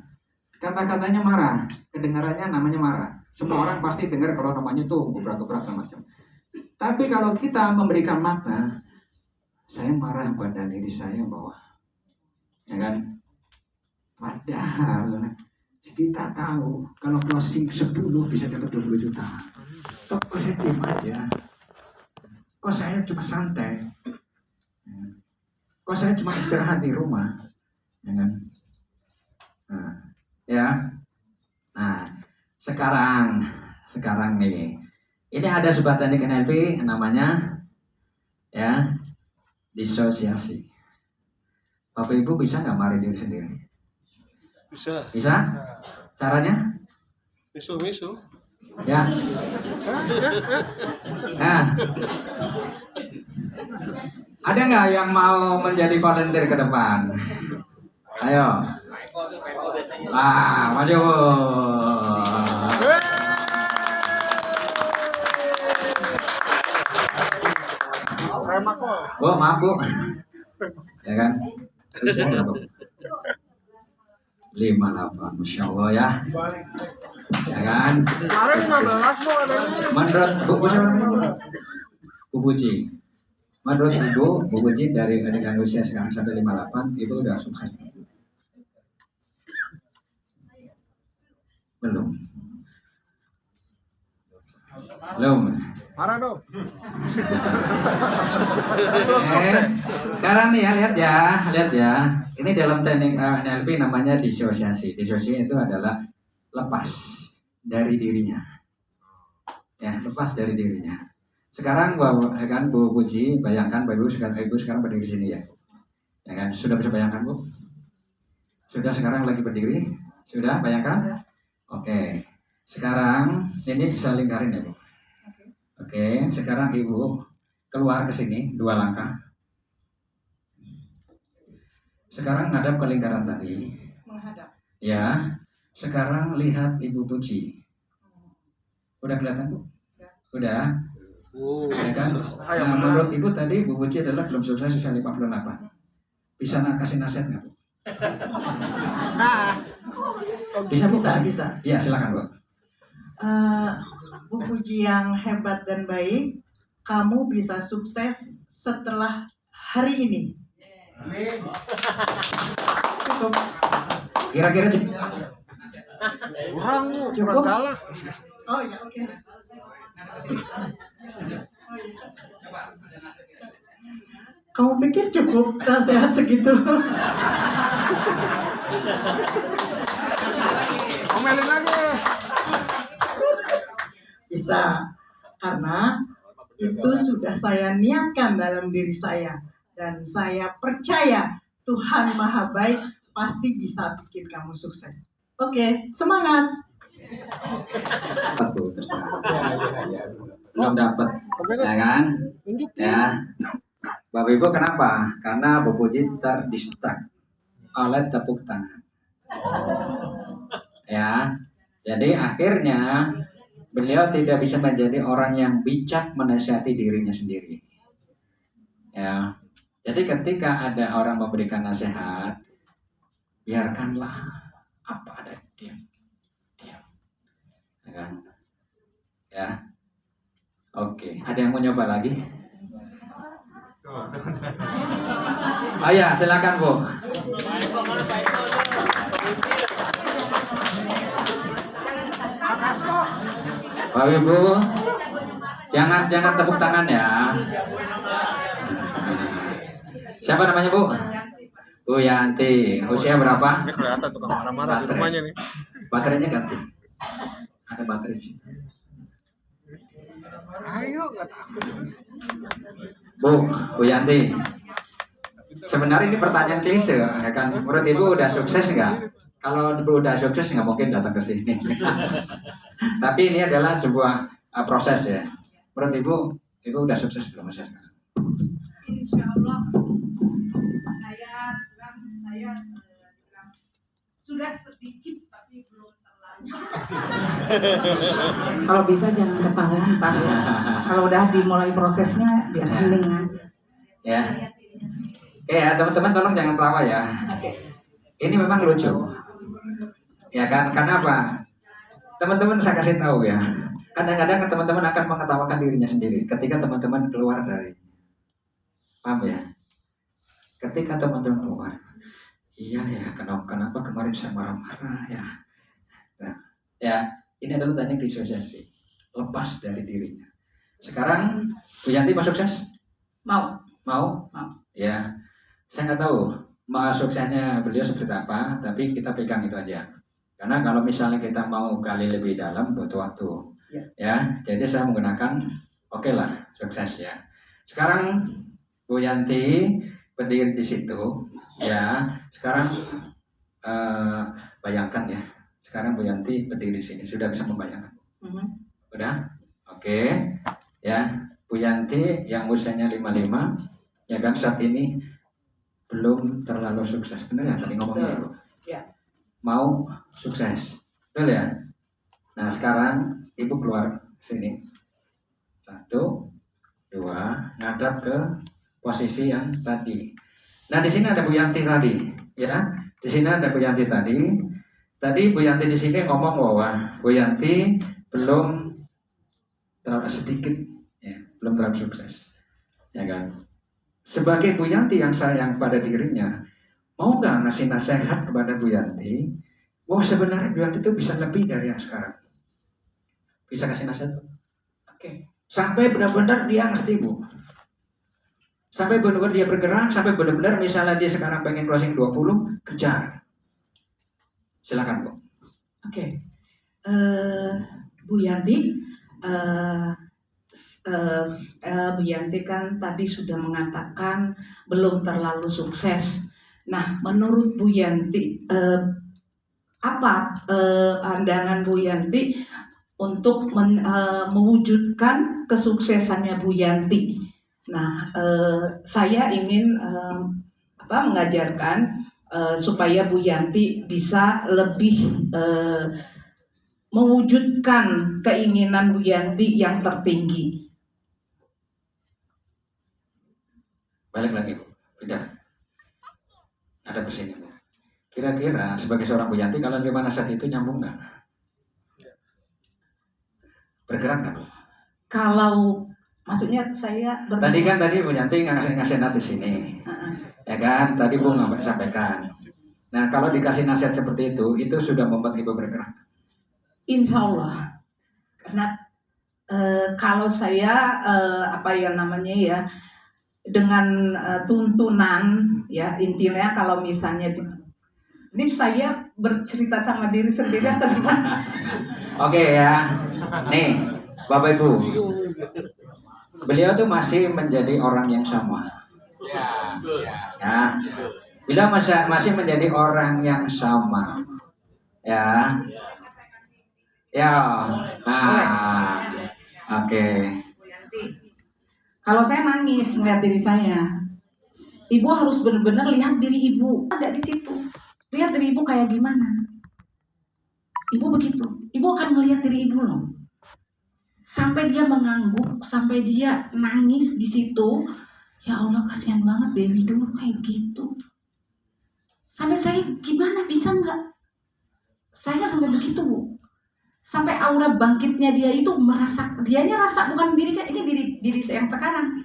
Speaker 1: Kata-katanya marah, kedengarannya namanya marah. Semua orang pasti dengar kalau namanya tuh gebrak-gebrak dan macam. Tapi kalau kita memberikan makna, saya marah pada diri saya bahwa, ya kan? Padahal kita tahu kalau closing 10 bisa dapat 20 juta. Kok saya diam aja? Kok saya cuma santai? Kok saya cuma istirahat di rumah? Ya kan? Nah, ya. Nah, sekarang nih. Ini ada sebuah teknik NLP namanya ya disosiasi. Bapak Ibu bisa nggak marahin diri sendiri?
Speaker 5: Bisa.
Speaker 1: Bisa? Caranya?
Speaker 5: Misu.
Speaker 1: Ya. Nah, ada nggak yang mau menjadi volunteer ke depan? Ayo. Maju. Bu, maaf bu. Ya kan? Bisa nggak bu? 58, Masya Allah ya. Ya kan?
Speaker 5: Kemarin 15 Bu ada.
Speaker 1: Menurut Bu siapa namanya? Bu Puji. Menurut Ibu, Bu Puji dari dengan usia sekarang sampai 58 itu udah sukses. Belum.
Speaker 5: Marah dong.
Speaker 1: Sekarang nih ya, lihat ya. Ini dalam teknik NLP namanya disosiasi. Disosiasi itu adalah lepas dari dirinya. Ya, lepas dari dirinya. Sekarang Bu Puji, bayangkan Ibu sekarang berdiri sini ya. Ya kan, sudah bisa bayangkan Bu? Sudah sekarang lagi berdiri? Sudah bayangkan? Oke. Sekarang ini bisa lingkarin ya Bu. Oke, sekarang Ibu keluar ke sini 2 langkah. Sekarang ngadap ke lingkaran tadi.
Speaker 6: Menghadap.
Speaker 1: Ya. Sekarang lihat Ibu Puji. Udah kelihatan Bu? Udah. Ya kan? Nah, menurut Ibu tadi Bu Puji adalah belum sukses usia 58. Bisa kasih nasihat nggak Bu? Bisa Bu?
Speaker 6: Bisa.
Speaker 1: Iya, silakan Bu.
Speaker 6: Bu Puji yang hebat dan baik, kamu bisa sukses setelah hari ini. Cukup.
Speaker 1: Kira-kira cukup.
Speaker 5: Kurang Bu, kurang galak.
Speaker 6: Oh ya, oke. Kamu pikir cukup nasihat segitu?
Speaker 5: Omelin lagi.
Speaker 6: Bisa, karena itu sudah saya niatkan dalam diri saya. Dan saya percaya Tuhan Maha Baik pasti bisa bikin kamu sukses. Oke, semangat!
Speaker 1: Tuh, belum dapat, ya kan? Ya, Bapak Ibu kenapa? Karena Bu Puji terdistrak oleh tepuk tangan. Ya, jadi akhirnya beliau tidak bisa menjadi orang yang bijak menasihati dirinya sendiri. Ya, jadi ketika ada orang memberikan nasihat, biarkanlah apa ada diam. Ya kan? Ya. Oke, ada yang mau nyoba lagi? Oh ya, silakan Bu. Bapak Ibu, jangan tepuk tangan ya. Siapa namanya Bu? Bu Yanti. Usia berapa?
Speaker 5: Ini kelihatan tukang marah-marah di rumahnya nih.
Speaker 1: Baterainya ganti. Ada baterai.
Speaker 5: Ayo, nggak takut.
Speaker 1: Bu Yanti. Sebenarnya ini pertanyaan klise, ya kan? Menurut Ibu udah sukses nggak? Kalau Ibu udah sukses nggak mungkin datang ke sini. Tapi ini adalah sebuah proses ya. Menurut Ibu udah sukses belum Mas?
Speaker 7: Insya Allah saya bilang sudah sedikit tapi belum terlalu.
Speaker 8: Kalau bisa jangan ketahuan Pak. Kalau udah dimulai prosesnya biar hening aja.
Speaker 1: Ya. Oke ya teman-teman tolong jangan tertawa ya. Ini memang lucu. Ya kan? Karena apa? Teman-teman saya kasih tahu ya. Kadang-kadang teman-teman akan mengetawakan dirinya sendiri ketika teman-teman keluar dari, paham ya? Ketika teman-teman keluar, iya ya, kenapa kemarin saya marah-marah ya? Nah, ya, ini adalah teknik disosiasi, lepas dari dirinya. Sekarang Bu Yanti mau sukses?
Speaker 8: Mau.
Speaker 1: Mau? Ya, saya nggak tahu mau suksesnya beliau seperti apa, tapi kita pegang itu aja. Karena kalau misalnya kita mau gali lebih dalam butuh waktu, ya. Jadi saya menggunakan oke lah sukses ya. Sekarang Bu Yanti berdiri di situ, ya. Sekarang bayangkan ya. Sekarang Bu Yanti berdiri di sini, sudah bisa membayangkan? Udah? Oke. Ya, Bu Yanti yang usianya 55, ya kan saat ini belum terlalu sukses. Benar ya tadi ngomongnya Bu?
Speaker 6: Ya.
Speaker 1: Mau sukses, betul ya? Nah sekarang ibu keluar sini, 1, 2, ngadap ke posisi yang tadi. Nah di sini ada Bu Yanti tadi, ya. Di sini ada Bu Yanti tadi. Tadi Bu Yanti di sini ngomong bahwa Bu Yanti belum terlalu sedikit, ya, belum terlalu sukses, ya kan? Sebagai Bu Yanti yang sayang pada dirinya, mau nggak ngasih nasihat kepada Bu Yanti bahwa sebenarnya Bu Yanti itu bisa lebih dari yang sekarang? Bisa kasih nasihat?
Speaker 6: Oke.
Speaker 1: Sampai benar-benar dia ngerti Bu. Sampai benar-benar dia bergerak, sampai benar-benar misalnya dia sekarang pengen closing 20, kejar. Silakan Bu.
Speaker 8: Oke. Bu Yanti, Bu Yanti kan tadi sudah mengatakan belum terlalu sukses. Nah, menurut Bu Yanti, apa pandangan Bu Yanti untuk mewujudkan kesuksesannya Bu Yanti? Nah, saya ingin mengajarkan supaya Bu Yanti bisa lebih mewujudkan keinginan Bu Yanti yang tertinggi.
Speaker 1: Balik lagi Bu, tidak. Ada kesini Bu. Kira-kira sebagai seorang Bu Yanti kalau terima nasihat itu nyambung nggak? Bergerak nggak Bu?
Speaker 8: Kalau maksudnya saya
Speaker 1: Tadi Bu Yanti ngasih nasihat di sini, ya kan? Tadi Bu nggak sampaikan. Nah kalau dikasih nasihat seperti itu sudah membuat Ibu bergerak.
Speaker 8: Insya Allah, karena kalau saya dengan tuntunan, ya intinya kalau misalnya ini saya bercerita sama diri sendiri atau gimana?
Speaker 1: Oke ya, nih Bapak Ibu, beliau tuh masih menjadi orang yang sama. Ya, beliau masih menjadi orang yang sama. Ya, nah, oke.
Speaker 8: Kalau saya nangis ngeliat diri saya, ibu harus benar-benar lihat diri ibu ada di situ. Lihat diri ibu kayak gimana. Ibu begitu. Ibu akan melihat diri ibu loh. Sampai dia mengangguk, sampai dia nangis di situ. Ya Allah, kasihan banget Dewi dulu kayak gitu. Sampai saya gimana bisa nggak? Saya sampai begitu Bu. Sampai aura bangkitnya dia itu dianya rasa bukan diri ini diri saya yang sekarang.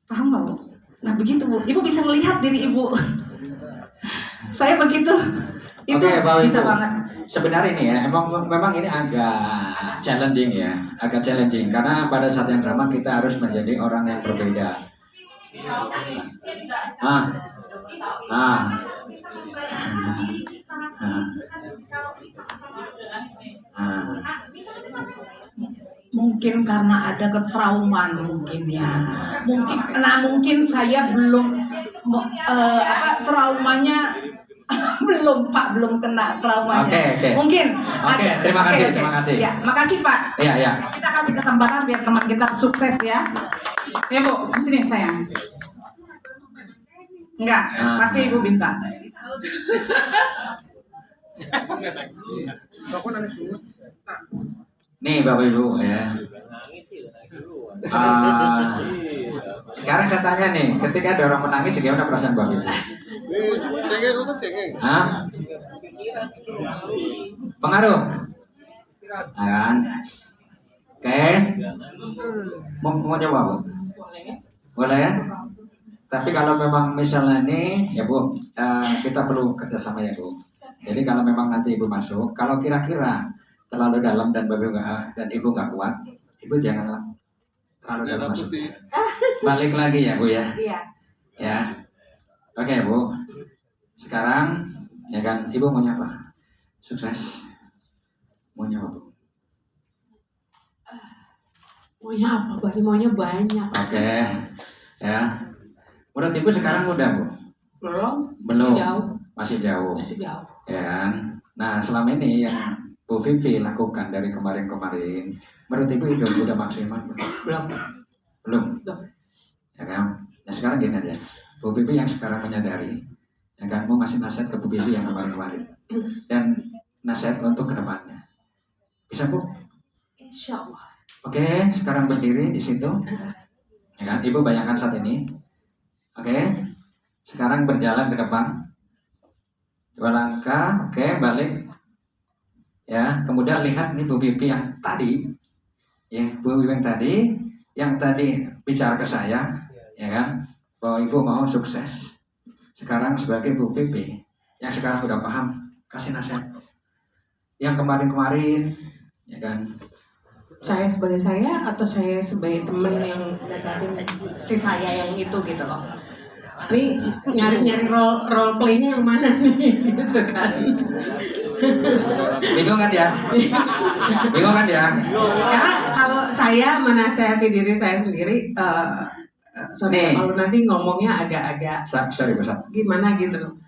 Speaker 8: Paham nggak Bu? Nah begitu Bu, Ibu bisa melihat diri Ibu. Saya begitu, itu bisa banget.
Speaker 1: Sebenarnya ini ya, memang ini agak challenging ya, karena pada saat yang sama kita harus menjadi orang yang berbeda.
Speaker 8: Mungkin karena ada ketraumaan mungkin ya. Mungkin saya belum traumanya belum kena traumanya.
Speaker 1: Oke.
Speaker 8: Mungkin.
Speaker 1: Oke, terima kasih.
Speaker 8: Ya, makasih Pak.
Speaker 1: Iya.
Speaker 8: Kita kasih kesempatan biar teman kita sukses ya. Ya Bu, sini sayang. Enggak, pasti Ibu bisa.
Speaker 1: Nih Bapak Ibu ya. Sekarang saya tanya nih, ketika ada orang menangis, gimana perasaan Bapak Ibu?
Speaker 5: Cengeng kan cengeng.
Speaker 1: Hah? Pengaruh? Kan? Oke. Mau coba Bu? Boleh ya? Tapi kalau memang misalnya ini, ya Bu, kita perlu kerjasama ya Bu. Jadi kalau memang nanti Ibu masuk, kalau kira-kira terlalu dalam dan Ibu nggak kuat, Ibu jangan terlalu dalam masuk. Balik lagi ya Bu ya.
Speaker 6: Iya.
Speaker 1: Ya. Oke Bu. Sekarang ya kan Ibu maunya apa? Sukses. Maunya apa Bu?
Speaker 8: Maunya apa? Maunya banyak.
Speaker 1: Oke. Ya. Menurut Ibu sekarang udah Bu?
Speaker 8: Belum.
Speaker 1: Belum.
Speaker 8: Jauh.
Speaker 1: Masih jauh.
Speaker 8: Masih jauh.
Speaker 1: Ya kan? Nah selama ini yang Bu Vivi lakukan dari kemarin-kemarin, menurut Ibu itu udah maksimal belum?
Speaker 8: Belum.
Speaker 1: Belum.
Speaker 8: Belum.
Speaker 1: Ya kan? Nah sekarang gini aja, Bu Vivi yang sekarang menyadari, ya kan, mau ngasih nasihat ke Bu Vivi yang kemarin-kemarin, dan nasihat untuk kedepannya. Bisa Bu?
Speaker 8: Insya Allah.
Speaker 1: Oke, sekarang berdiri di situ, ya kan? Ibu bayangkan saat ini. Oke, sekarang berjalan ke depan, 2 langkah, oke, balik. Ya, kemudian lihat ini Bu Vivi yang tadi, ya Bu Vivi yang tadi bicara ke saya, ya kan, bahwa Ibu mau sukses. Sekarang sebagai Bu Vivi yang sekarang udah paham, kasih nasihat. Yang kemarin-kemarin, ya kan,
Speaker 8: Saya sebagai saya atau saya sebagai temen yang nasehatin si saya yang itu gitu loh. Ini nyari role play-nya yang mana nih gitu kan.
Speaker 1: bingung kan ya? Bingung kan ya?
Speaker 8: Karena kalau saya menasehati diri saya sendiri, sorry
Speaker 1: Nih.
Speaker 8: kalau nanti ngomongnya agak-agak
Speaker 1: Sorry besar.
Speaker 8: gimana gitu.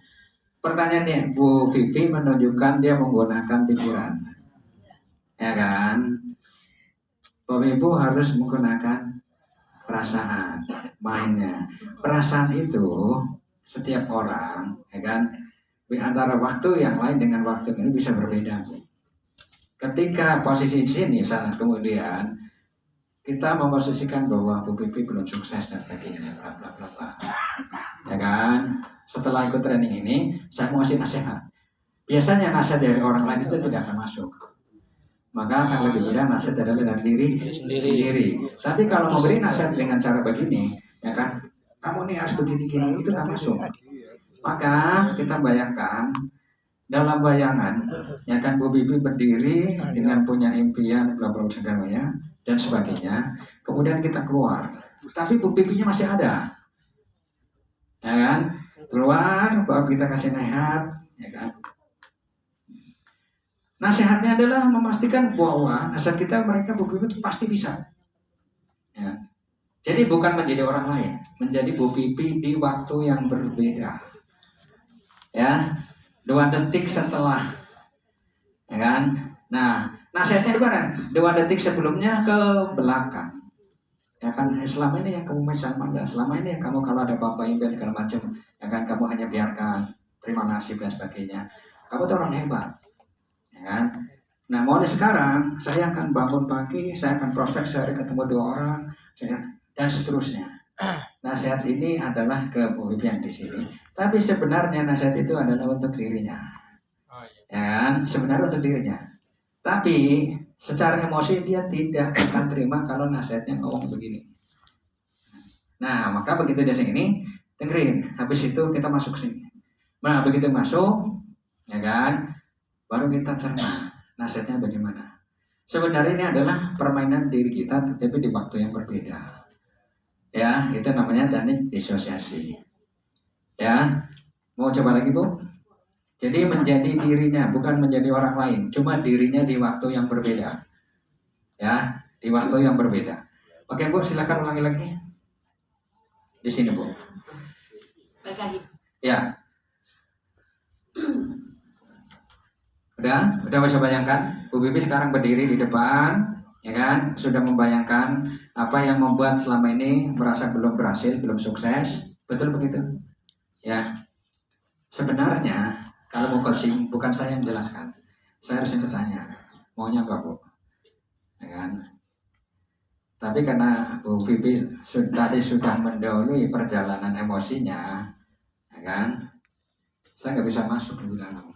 Speaker 1: Pertanyaannya, Bu Vivi menunjukkan dia menggunakan pikiran, ya kan? Bapak Ibu harus menggunakan perasaan, mainnya. Perasaan itu setiap orang, ya kan? Di antara waktu yang lain dengan waktu ini bisa berbeda. Ketika posisi di sini, saat kemudian kita memposisikan bahwa Bu Vivi belum sukses dan sebagainya, bla bla bla bla. Ya kan? Setelah ikut training ini, saya mau kasih nasihat. Biasanya nasihat dari orang lain itu tidak akan masuk. Maka akan lebih mudah nasihat adalah dari diri sendiri. Tapi kalau memberi nasihat dengan cara begini, ya kan, kamu nih harus begini gini, itu tak masuk. Maka kita bayangkan dalam bayangan, ya kan, Bu Vivi berdiri dengan punya impian, bla bla segalanya dan sebagainya. Kemudian kita keluar, tapi Bu Vivi-nya masih ada, ya kan? Keluar, baru kita kasih nasihat, ya kan? Nasihatnya adalah memastikan bahwa nasihat kita mereka Bu Vivi itu pasti bisa. Ya. Jadi bukan menjadi orang lain, menjadi Bu Vivi di waktu yang berbeda. Ya, 2 detik setelah, ya kan? Nah, nasihatnya di mana? 2 detik sebelumnya ke belakang. Ya kan, selama ini yang kamu misalnya, selama ini yang kamu kalau ada apa-apa impian segala macam, ya kan, kamu hanya biarkan, terima nasib dan sebagainya. Kamu tuh orang hebat. Ya kan? Nah mulai sekarang saya akan bangun pagi, saya akan prospek sehari ketemu 2 orang, dan seterusnya. Nasihat ini adalah ke Bu Vivi yang di sini. Tapi sebenarnya nasihat itu adalah untuk dirinya, ya kan? Sebenarnya untuk dirinya. Tapi secara emosi dia tidak akan terima kalau nasihatnya ngomong begini. Nah maka begitu dia sini, dengerin. Habis itu kita masuk sini. Nah begitu masuk, ya kan? Baru kita cerna nasihatnya bagaimana. Sebenarnya ini adalah permainan diri kita, tapi di waktu yang berbeda. Ya, itu namanya teknik disosiasi. Ya, mau coba lagi Bu? Jadi menjadi dirinya, bukan menjadi orang lain, cuma dirinya di waktu yang berbeda. Ya, di waktu yang berbeda. Oke Bu, silakan ulangi lagi. Di sini Bu.
Speaker 8: Baik lagi.
Speaker 1: Ya. Udah bisa bayangkan, Bu Vivi sekarang berdiri di depan, ya kan, sudah membayangkan apa yang membuat selama ini merasa belum berhasil, belum sukses, betul begitu? Ya, sebenarnya kalau mau coaching bukan saya yang menjelaskan, saya harus bertanya, maunya apa Bu? Ya kan? Tapi karena Bu Vivi tadi sudah mendahului perjalanan emosinya, ya kan, Saya nggak bisa masuk di dalam.